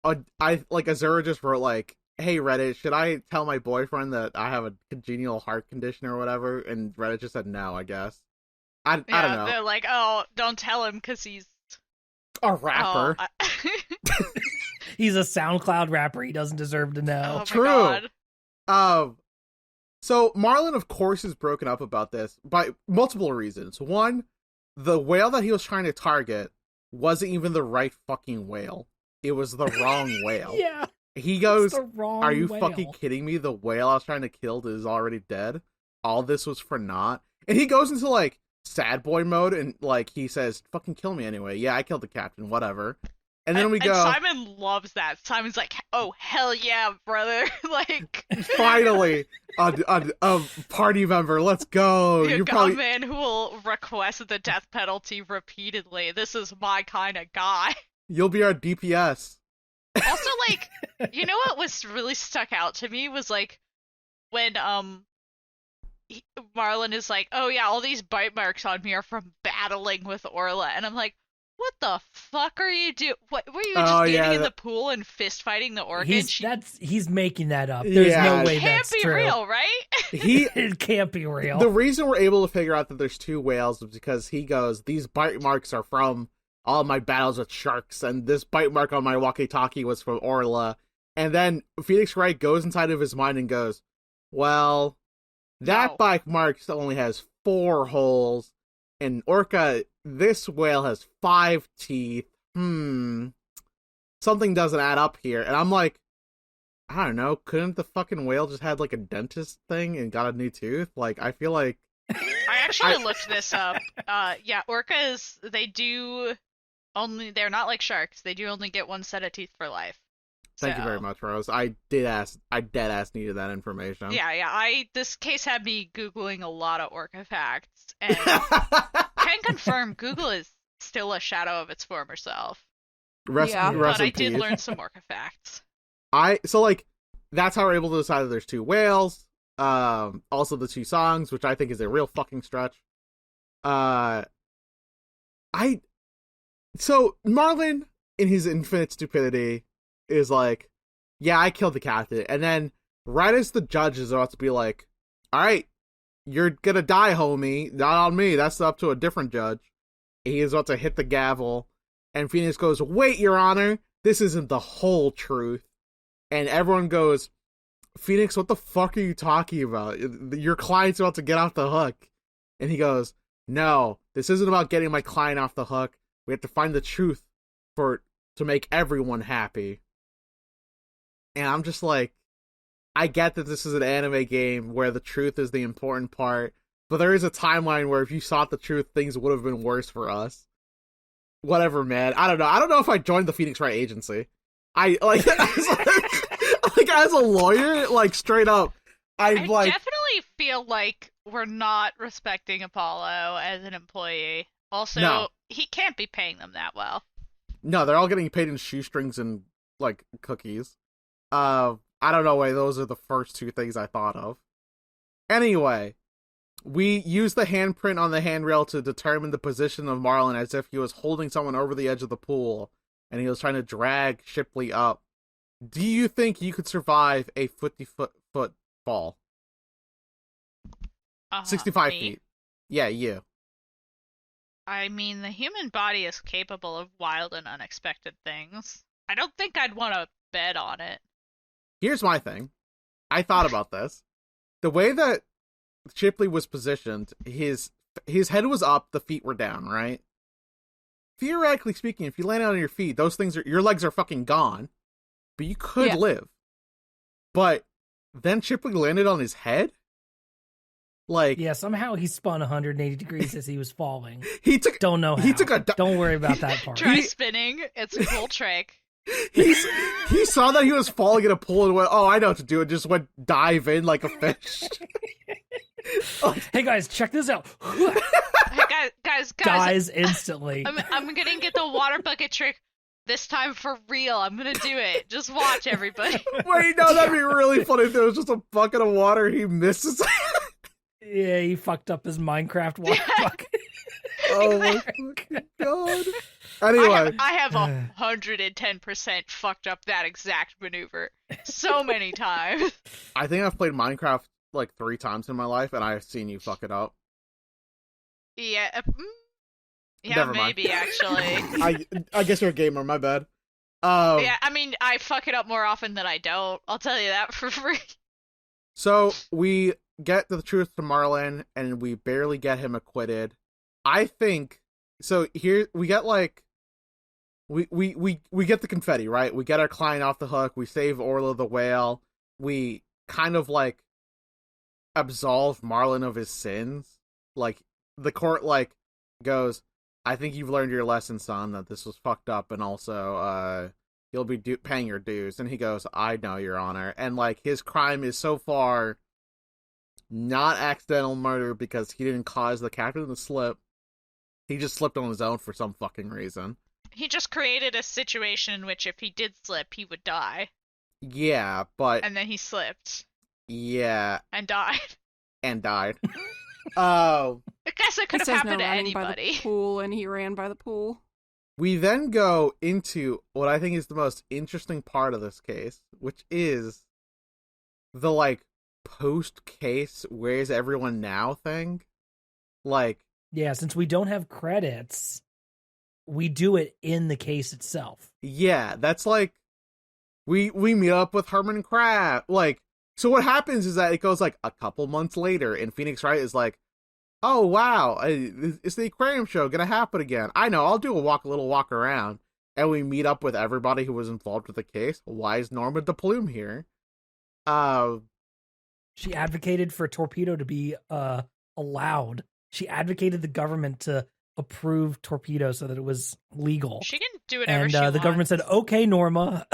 I like Azura just wrote like hey Reddit, should I tell my boyfriend that I have a congenial heart condition or whatever? And Reddit just said no, I guess. I don't know. They're like, oh, don't tell him because he's a rapper. He's a SoundCloud rapper. He doesn't deserve to know. Oh, True. my God. So Marlon, of course, is broken up about this by multiple reasons. One, the whale that he was trying to target wasn't even the right fucking whale. It was the wrong whale. Yeah. He goes, are you whale. fucking kidding me? The whale I was trying to kill is already dead. All this was for naught. And he goes into, like, sad boy mode, and, like, he says, fucking kill me anyway. Yeah, I killed the captain, whatever. And then we go... And Simon loves that. Simon's like, oh, hell yeah, brother. Like... Finally, a party member. Let's go. You're probably... a man who will request the death penalty repeatedly. This is my kind of guy. You'll be our DPS. Also, like, you know what was really stuck out to me was, like, when, Marlon is like, oh yeah, all these bite marks on me are from battling with Orla. And I'm like, what the fuck are you doing? What were you just standing in the pool and fist fighting the orca? He's making that up. There's no way that's true. It can't be real, right? It can't be real. The reason we're able to figure out that there's two whales is because he goes, these bite marks are from all my battles with sharks, and this bite mark on my walkie-talkie was from Orla. And then Phoenix Wright goes inside of his mind and goes, well, that bite mark only has 4 holes, and Orca, this whale has 5 teeth. Something doesn't add up here. And I'm like, I don't know, couldn't the fucking whale just had like a dentist thing and got a new tooth? Like, I feel like... I actually looked this up. Yeah, orcas, they're not like sharks. They do only get 1 set of teeth for life. Thank you very much, Rose. I dead ass needed that information. Yeah. This case had me Googling a lot of orca facts, and can confirm Google is still a shadow of its former self. But I did learn some orca facts. That's how we're able to decide that there's 2 whales. Also the 2 songs, which I think is a real fucking stretch. So Marlon, in his infinite stupidity, is like, yeah, I killed the captain. And then, right as the judge is about to be like, alright, you're gonna die, homie. Not on me. That's up to a different judge. He is about to hit the gavel. And Phoenix goes, wait, Your Honor, this isn't the whole truth. And everyone goes, Phoenix, what the fuck are you talking about? Your client's about to get off the hook. And he goes, no, this isn't about getting my client off the hook. We have to find the truth to make everyone happy. And I'm just like, I get that this is an anime game where the truth is the important part, but there is a timeline where if you sought the truth, things would have been worse for us. Whatever, man. I don't know. I don't know if I joined the Phoenix Wright agency. I as a lawyer, like straight up, I definitely feel like we're not respecting Apollo as an employee. Also, no. He can't be paying them that well. No, they're all getting paid in shoestrings and like cookies. I don't know why those are the first 2 things I thought of. Anyway, we use the handprint on the handrail to determine the position of Marlon as if he was holding someone over the edge of the pool and he was trying to drag Shipley up. Do you think you could survive a 50-foot fall? 65 me? feet. Yeah, you. I mean, the human body is capable of wild and unexpected things. I don't think I'd want to bet on it. Here's my thing. I thought about this. The way that Shipley was positioned, his head was up, the feet were down, right? Theoretically speaking, if you land on your feet, your legs are fucking gone. But you could live. But then Shipley landed on his head? Like, yeah, somehow he spun 180 degrees as he was falling. Don't know how. Don't worry about that part. Try spinning. It's a cool trick. He saw that he was falling in a pool and went, oh, I know what to do, and just went dive in like a fish. Hey guys, check this out. Hey guys. Dies instantly. I'm gonna get the water bucket trick. This time for real. I'm gonna do it. Just watch, everybody. Wait, no, that'd be really funny if there was just a bucket of water and he misses. Yeah, he fucked up his Minecraft water bucket. Oh my fucking god. Anyway. I have 110% fucked up that exact maneuver so many times. I think I've played Minecraft like 3 times in my life, and I've seen you fuck it up. Yeah. Yeah, Never mind. maybe, actually. I guess you're a gamer, my bad. Yeah, I mean, I fuck it up more often than I don't. I'll tell you that for free. So, we get the truth to Marlin, and we barely get him acquitted. I think... So, here, we get, like... We get the confetti, right? We get our client off the hook, we save Orla the whale, we kind of, like, absolve Marlin of his sins. Like, the court, like, goes... I think you've learned your lesson, son, that this was fucked up, and also, you'll be paying your dues. And he goes, I know, Your Honor. And, like, his crime is so far not accidental murder because he didn't cause the captain to slip. He just slipped on his own for some fucking reason. He just created a situation in which if he did slip, he would die. Yeah, but... And then he slipped. Yeah. And died. And died. Oh... I guess it could have happened to anybody. By the pool, and he ran by the pool. We then go into what I think is the most interesting part of this case, which is the, like, post-case where's everyone now thing. Like... Yeah, since we don't have credits, we do it in the case itself. Yeah, that's like... We meet up with Herman Crab. Like, so what happens is that it goes, like, a couple months later, and Phoenix Wright is like, oh, wow, is the aquarium show gonna happen again? I know, I'll do a little walk around. And we meet up with everybody who was involved with the case. Why is Norma de Plume here? She advocated for Torpedo to be allowed. She advocated the government to approve Torpedo so that it was legal. She can do whatever and, she wants. And the government said, okay, Norma.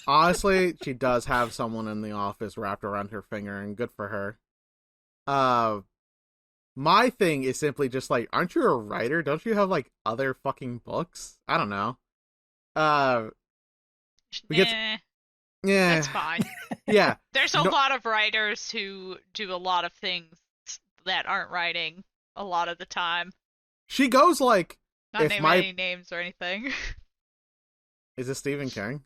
Honestly, she does have someone in the office wrapped around her finger, and good for her. My thing is simply just like, aren't you a writer? Don't you have, like, other fucking books? I don't know. Yeah, that's fine. Yeah. There's a lot of writers who do a lot of things that aren't writing a lot of the time. She goes like... Not naming any names or anything. Is it Stephen King?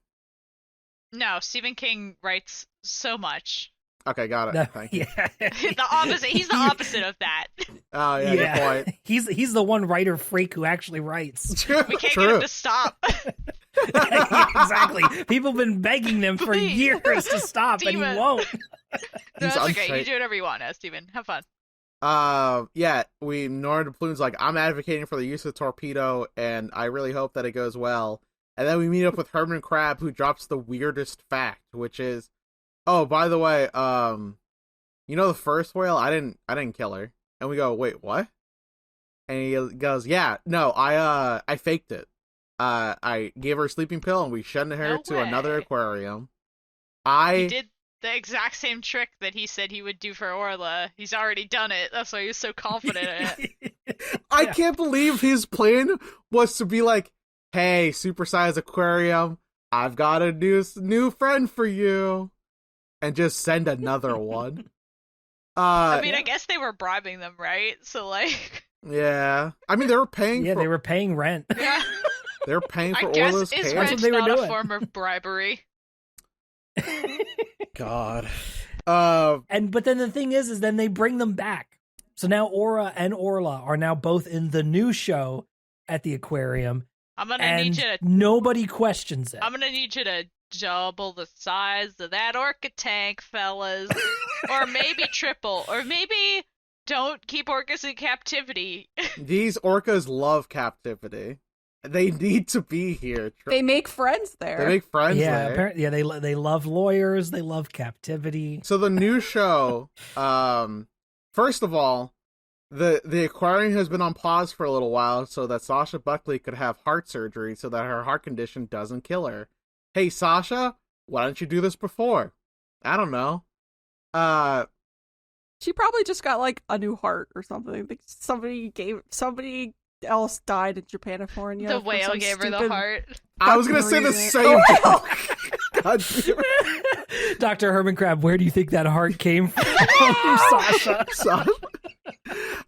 No, Stephen King writes so much. Okay, got it. No, Thank you. Yeah. The opposite. He's the opposite of that. Oh, yeah, good point. He's the one writer freak who actually writes. True, we can't get him to stop. Yeah, exactly. People have been begging them for Please. years to stop, Steven. and he won't. No, that's okay. You do whatever you want now, Steven. Have fun. Yeah, Nora de Plume's like, I'm advocating for the use of Torpedo, and I really hope that it goes well. And then we meet up with Herman Crab, who drops the weirdest fact, which is, oh, by the way, you know the first whale? I didn't kill her. And we go, wait, what? And he goes, yeah, no, I faked it. I gave her a sleeping pill, and we sent her to another aquarium. He did the exact same trick that he said he would do for Orla. He's already done it. That's why he was so confident in it. I can't believe his plan was to be like, hey, supersized aquarium, I've got a new friend for you. And just send another one. I mean, I guess they were bribing them, right? So, like... Yeah. I mean, they were paying Yeah, they were paying rent. Yeah. They were paying for I guess Orla's is care. That's rent what they were not doing. a form of bribery? God. But then the thing is then they bring them back. So now Aura and Orla are now both in the new show at the aquarium. I'm gonna need you to... Nobody questions it. I'm gonna need you to double the size of that orca tank, fellas. Or maybe triple. Or maybe don't keep orcas in captivity. These orcas love captivity. They need to be here. They make friends there. They make friends yeah, there. they love lawyers. They love captivity. So the new show, first of all, the aquarium has been on pause for a little while so that Sasha Buckley could have heart surgery so that her heart condition doesn't kill her. Hey, Sasha, why didn't you do this before? I don't know. She probably just got like a new heart or something. Like somebody else died in Japan. The whale gave her the heart. I was gonna say the same. God damn it. Dr. Herman Crab, where do you think that heart came from, Sasha?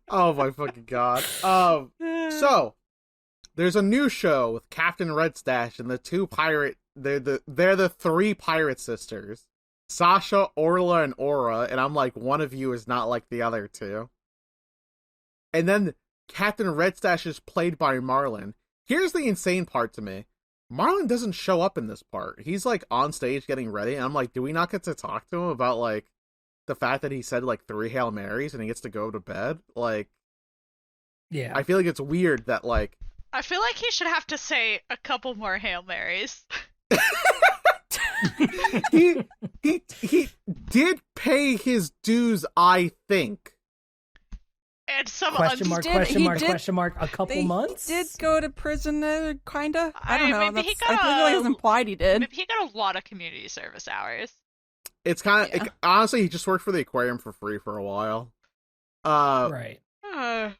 Oh my fucking god. So, there's a new show with Captain Red Stash and the two pirate. They're the three pirate sisters, Sasha, Orla, and Aura. And I'm like, one of you is not like the other two. And then Captain Red Stash is played by Marlon. Here's the insane part to me. Marlon doesn't show up in this part. He's like on stage getting ready, and I'm like, do we not get to talk to him about like the fact that he said like 3 Hail Marys and he gets to go to bed? Like, Yeah. I feel like it's weird that like I feel like he should have to say a couple more Hail Marys. he did pay his dues, I think. And some question mark, a couple months? He did go to prison, kinda. I don't know. Maybe I feel like it's implied he did. Maybe he got a lot of community service hours. It's kind of honestly, he just worked for the aquarium for free for a while. Right.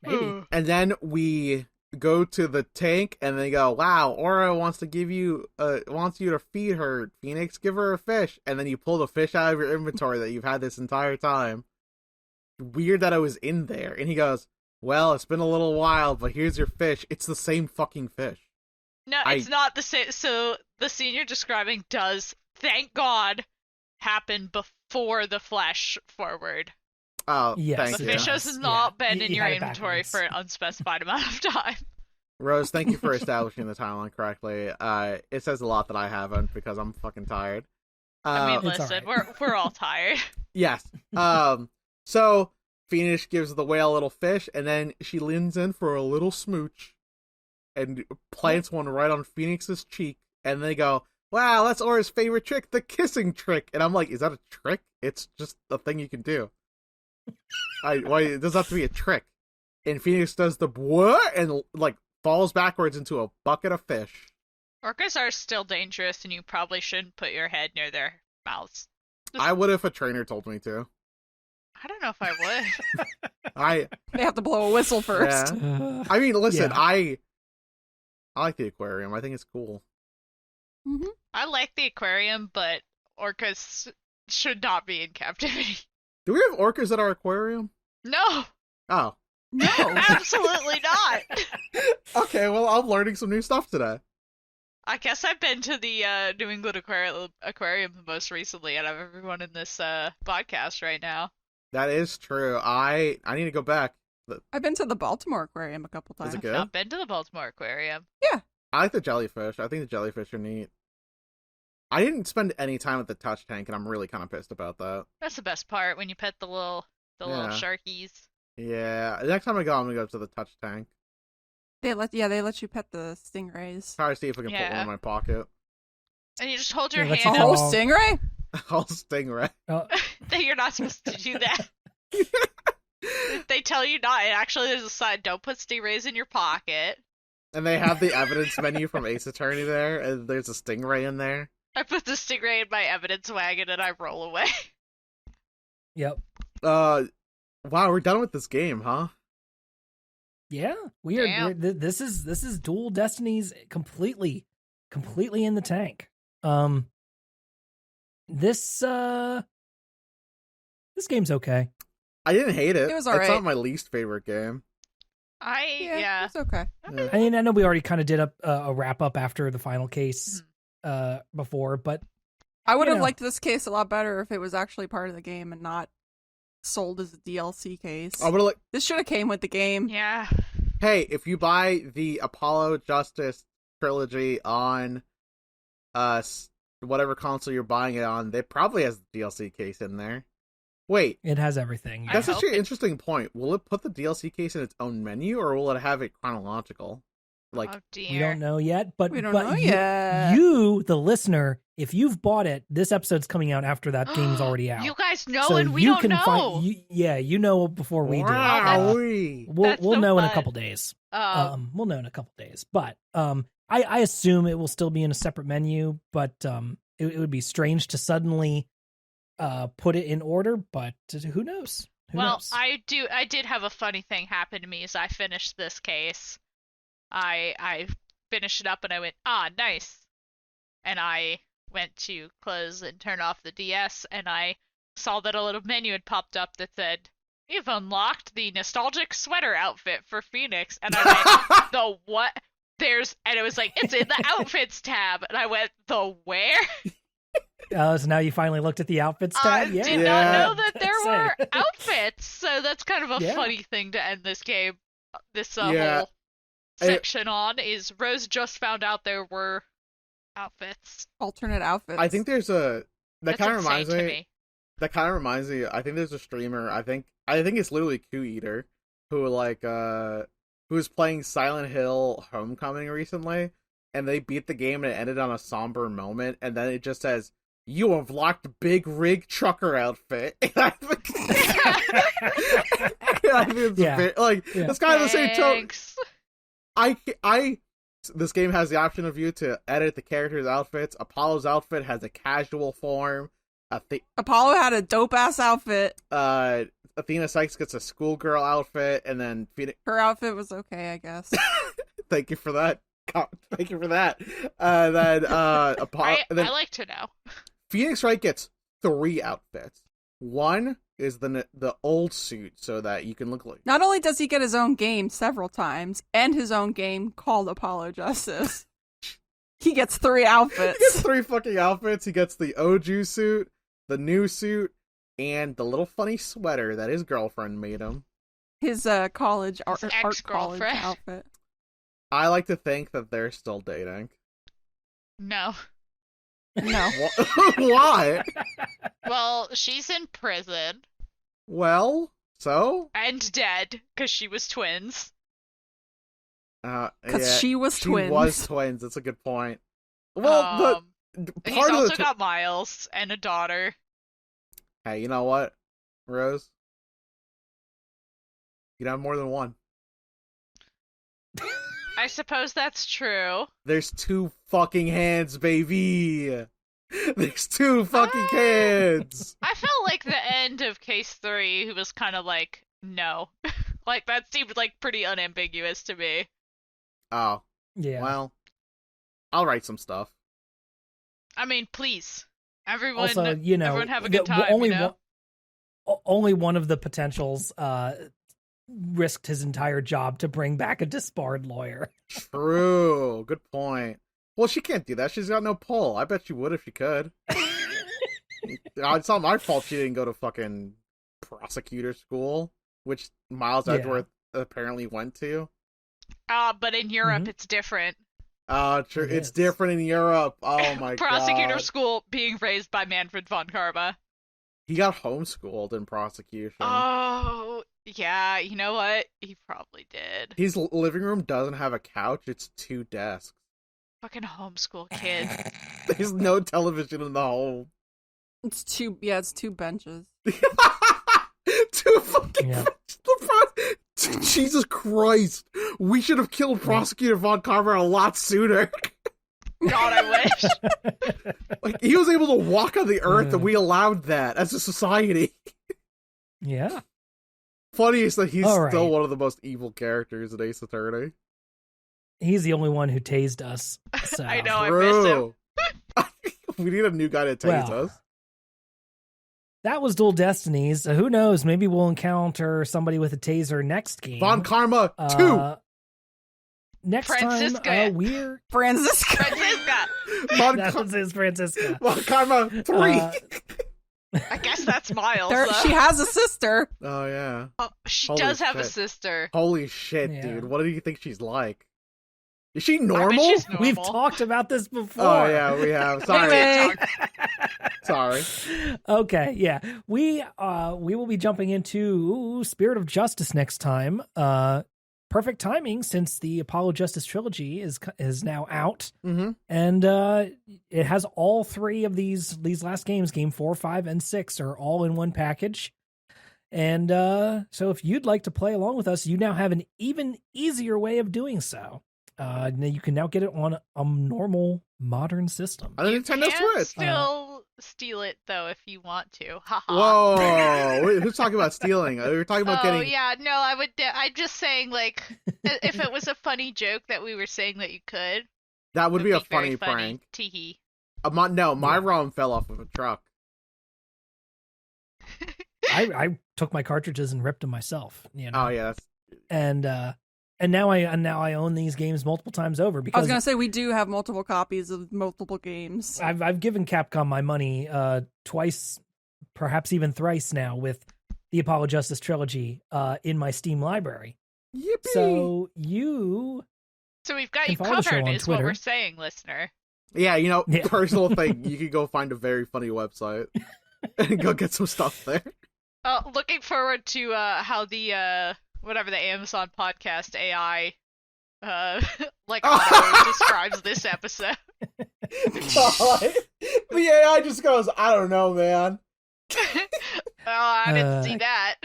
Maybe. And then we go to the tank, and they go, "Wow, Aura wants you to feed her. Phoenix, give her a fish." And then you pull the fish out of your inventory that you've had this entire time. Weird that I was in there. And he goes, "Well, it's been a little while, but here's your fish." It's the same fucking fish. No, it's not the same. So the scene you're describing does, thank God, happen before the flash forward. Oh, yes, the fish has not been in your inventory for an unspecified amount of time. Rose, thank you for establishing the timeline correctly. It says a lot that I haven't because I'm fucking tired. I mean, listen, we're all tired. Yes. So Phoenix gives the whale a little fish, and then she leans in for a little smooch and plants one right on Phoenix's cheek, and they go, "Wow, that's Aura's favorite trick, the kissing trick." And I'm like, is that a trick? It's just a thing you can do. Why it doesn't have to be a trick. And Phoenix does the what and like falls backwards into a bucket of fish. Orcas are still dangerous, and you probably shouldn't put your head near their mouths. I would if a trainer told me to. I don't know if I would. They have to blow a whistle first. Yeah. I mean, listen, I like the aquarium. I think it's cool. Mm-hmm. I like the aquarium, but orcas should not be in captivity. Do we have orcas at our aquarium? No. Oh. No. Absolutely not. Okay, well, I'm learning some new stuff today. I guess I've been to the New England Aquarium the most recently, and I have everyone in this podcast right now. That is true. I need to go back. I've been to the Baltimore Aquarium a couple times. Is it good? I've been to the Baltimore Aquarium. Yeah. I like the jellyfish. I think the jellyfish are neat. I didn't spend any time at the touch tank, and I'm really kind of pissed about that. That's the best part, when you pet the little sharkies. Yeah. Next time I go, I'm gonna go to the touch tank. They let you pet the stingrays. Try to see if I can put one in my pocket. And you just hold your Yeah, hand A up. whole stingray? I'll stingray. You're not supposed to do that. They tell you not. Actually, there's a sign, don't put stingrays in your pocket. And they have the evidence menu from Ace Attorney there, and there's a stingray in there. I put the stingray in my evidence wagon and I roll away. Yep. Wow, we're done with this game, huh? Yeah, we're this is Dual Destinies completely in the tank. This game's okay. I didn't hate it. It was It's alright. not my least favorite game. Yeah, it's okay. Yeah. I mean, I know we already kind of did a wrap up after the final case before, but I would have liked this case a lot better if it was actually part of the game and not sold as a DLC case. I would have This should have came with the game. Yeah. Hey, if you buy the Apollo Justice trilogy on whatever console you're buying it on, it probably has the DLC case in there. Wait, it has everything. that's actually an interesting point. Will it put the DLC case in its own menu, or will it have it chronological? Like, we don't know yet, but We don't know yet. You, the listener, if you've bought it, this episode's coming out after that game's already out. You guys know, So and we you don't can know. you know before we do. wow. We'll so know in a fun. couple days. We'll know in a couple days. But I assume it will still be in a separate menu, but it would be strange to suddenly put it in order, but who knows? Who knows? I did have a funny thing happen to me as I finished this case. I finished it up and I went, nice. And I went to close and turn off the DS, and I saw that a little menu had popped up that said, you've unlocked the nostalgic sweater outfit for Phoenix. And I went, the what? And it was like, it's in the outfits tab. And I went, the where? So now you finally looked at the outfits tab? I did not know that there were outfits. So that's kind of a funny thing to end this game, this whole section on, is Rose just found out there were outfits. Alternate outfits. I think there's a... That kind of reminds me. That kind of reminds me, I think there's a streamer, I think it's literally Q Eater, who who was playing Silent Hill Homecoming recently, and they beat the game and it ended on a somber moment, and then it just says, "You have locked Big Rig Trucker outfit." And I think it's kind of the same tone. This game has the option of you to edit the character's outfits. Apollo's outfit has a casual form. Apollo had a dope-ass outfit. Athena Sykes gets a schoolgirl outfit, and then her outfit was okay, I guess. Thank you for that. Thank you for that. Then Apollo. I like to know. Phoenix Wright gets 3 outfits. One is the old suit, so that you can look like. Not only does he get his own game several times, and his own game called Apollo Justice, he gets 3 outfits. He gets 3 fucking outfits. He gets the Oju suit, the new suit, and the little funny sweater that his girlfriend made him. His college art college outfit. I like to think that they're still dating. No. No. Why? Well, she's in prison. Well, so? And dead, because she was twins. Because she was twins. She was twins, that's a good point. Well, he's also got Miles and a daughter. Hey, you know what, Rose? You can have more than one. I suppose that's true. There's 2 fucking hands, baby. There's 2 fucking hands. I felt like the end of case 3 was kind of like, no. Like, that seemed like pretty unambiguous to me. Oh. Yeah. Well, I'll write some stuff. I mean, please. Everyone, also, everyone have a good time, only one of the potentials risked his entire job to bring back a disbarred lawyer. True. Good point. Well, she can't do that. She's got no pull. I bet she would if she could. It's not my fault she didn't go to fucking prosecutor school, which Miles Edgeworth apparently went to. But in Europe, it's different. True. It's different in Europe. Oh my god. Prosecutor school being raised by Manfred von Karma. He got homeschooled in prosecution. Oh, yeah. You know what? He probably did. His living room doesn't have a couch. It's 2 desks. Fucking homeschool kid. There's no television in the home. It's 2 benches. 2 fucking benches. Jesus Christ. We should have killed Prosecutor Von Carver a lot sooner. God, I wish. Like, he was able to walk on the earth and we allowed that as a society. Yeah. Funny is that he's still one of the most evil characters in Ace Attorney. He's the only one who tased us. So. I know, I miss him. We need a new guy to tase us. That was Dual Destinies. Who knows? Maybe we'll encounter somebody with a taser next game. Von Karma 2. Next Francisca. time, we're... Francisca. That was Francisca. Von Karma 3. I guess that's Miles. She has a sister. Oh, yeah. Oh, she does have a sister. Holy shit, dude. What do you think she's like? Is she normal? She's normal? We've talked about this before. Oh, yeah, we have. Sorry. Sorry. Okay, yeah. We will be jumping into Spirit of Justice next time. Perfect timing since the Apollo Justice trilogy is now out. Mm-hmm. And it has all 3 of these last games, game 4, 5, and 6, are all in one package. And so if you'd like to play along with us, you now have an even easier way of doing so. You can now get it on a normal modern system. You Nintendo can Switch. Still steal it though if you want to. Whoa! Who's talking about stealing? We were talking about getting. Oh yeah, no, I would. I'm just saying, like, if it was a funny joke that we were saying that you could. That would be a very funny prank. Teehee. No, my ROM fell off of a truck. I took my cartridges and ripped them myself. You know. Oh yes. And now I own these games multiple times over because I was gonna say we do have multiple copies of multiple games. I've given Capcom my money twice, perhaps even thrice now with the Apollo Justice trilogy in my Steam library. Yippee! So we've got can you follow the show covered, on is what Twitter. we're saying, listener. Yeah, Yeah. personal thing. You could go find a very funny website and go get some stuff there. Looking forward to how the whatever the Amazon podcast AI auto describes this episode. God. The AI just goes, I don't know, man. I didn't see that.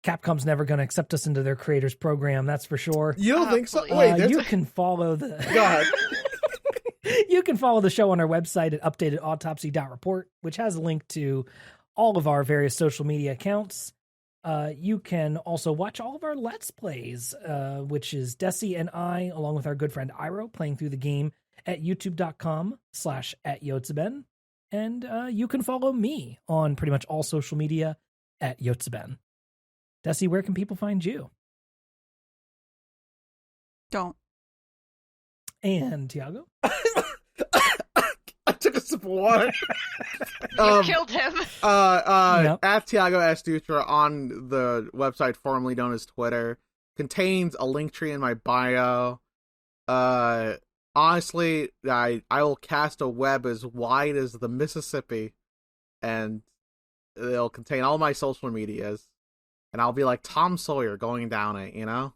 Capcom's never going to accept us into their creators program, that's for sure. You don't think so? Please. Wait, You can follow the Go ahead. You can follow the show on our website at updatedautopsy.report, which has a link to all of our various social media accounts. You can also watch all of our Let's Plays, which is Dessy and I, along with our good friend Iro, playing through the game at youtube.com/@Yotseben. And you can follow me on pretty much all social media at Yotseben. Dessy, where can people find you? Don't. And Tiago? I took a sip of water. You killed him. Yep. At Tiago S. Dutra on the website formerly known as Twitter contains a link tree in my bio. Honestly, I will cast a web as wide as the Mississippi, and it'll contain all my social medias, and I'll be like Tom Sawyer going down it, you know?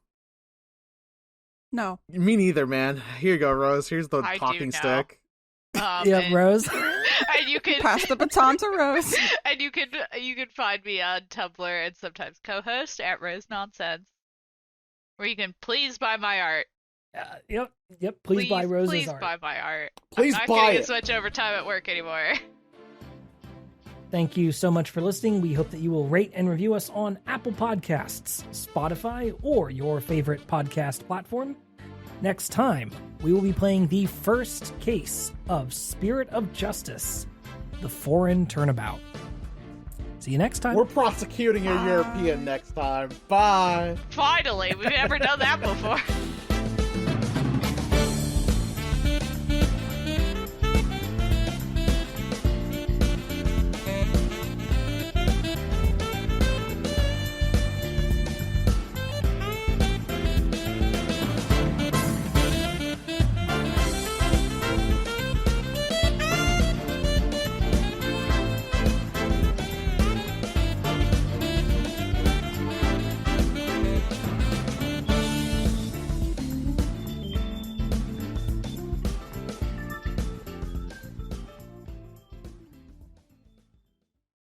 No. Me neither, man. Here you go, Rose. Here's the I do talking know. stick. Yeah, Rose. And you can Pass the baton to Rose. and you can find me on Tumblr and sometimes co-host at Rose Nonsense, where you can please buy my art. Yep. Please buy Rose's please art. buy my art. Please I'm not buy getting it. as much overtime at work anymore. Thank you so much for listening. We hope that you will rate and review us on Apple Podcasts, Spotify, or your favorite podcast platform. Next time, we will be playing the first case of Spirit of Justice, the Foreign Turnabout. See you next time. We're prosecuting a European next time. Bye. Finally, we've never done that before.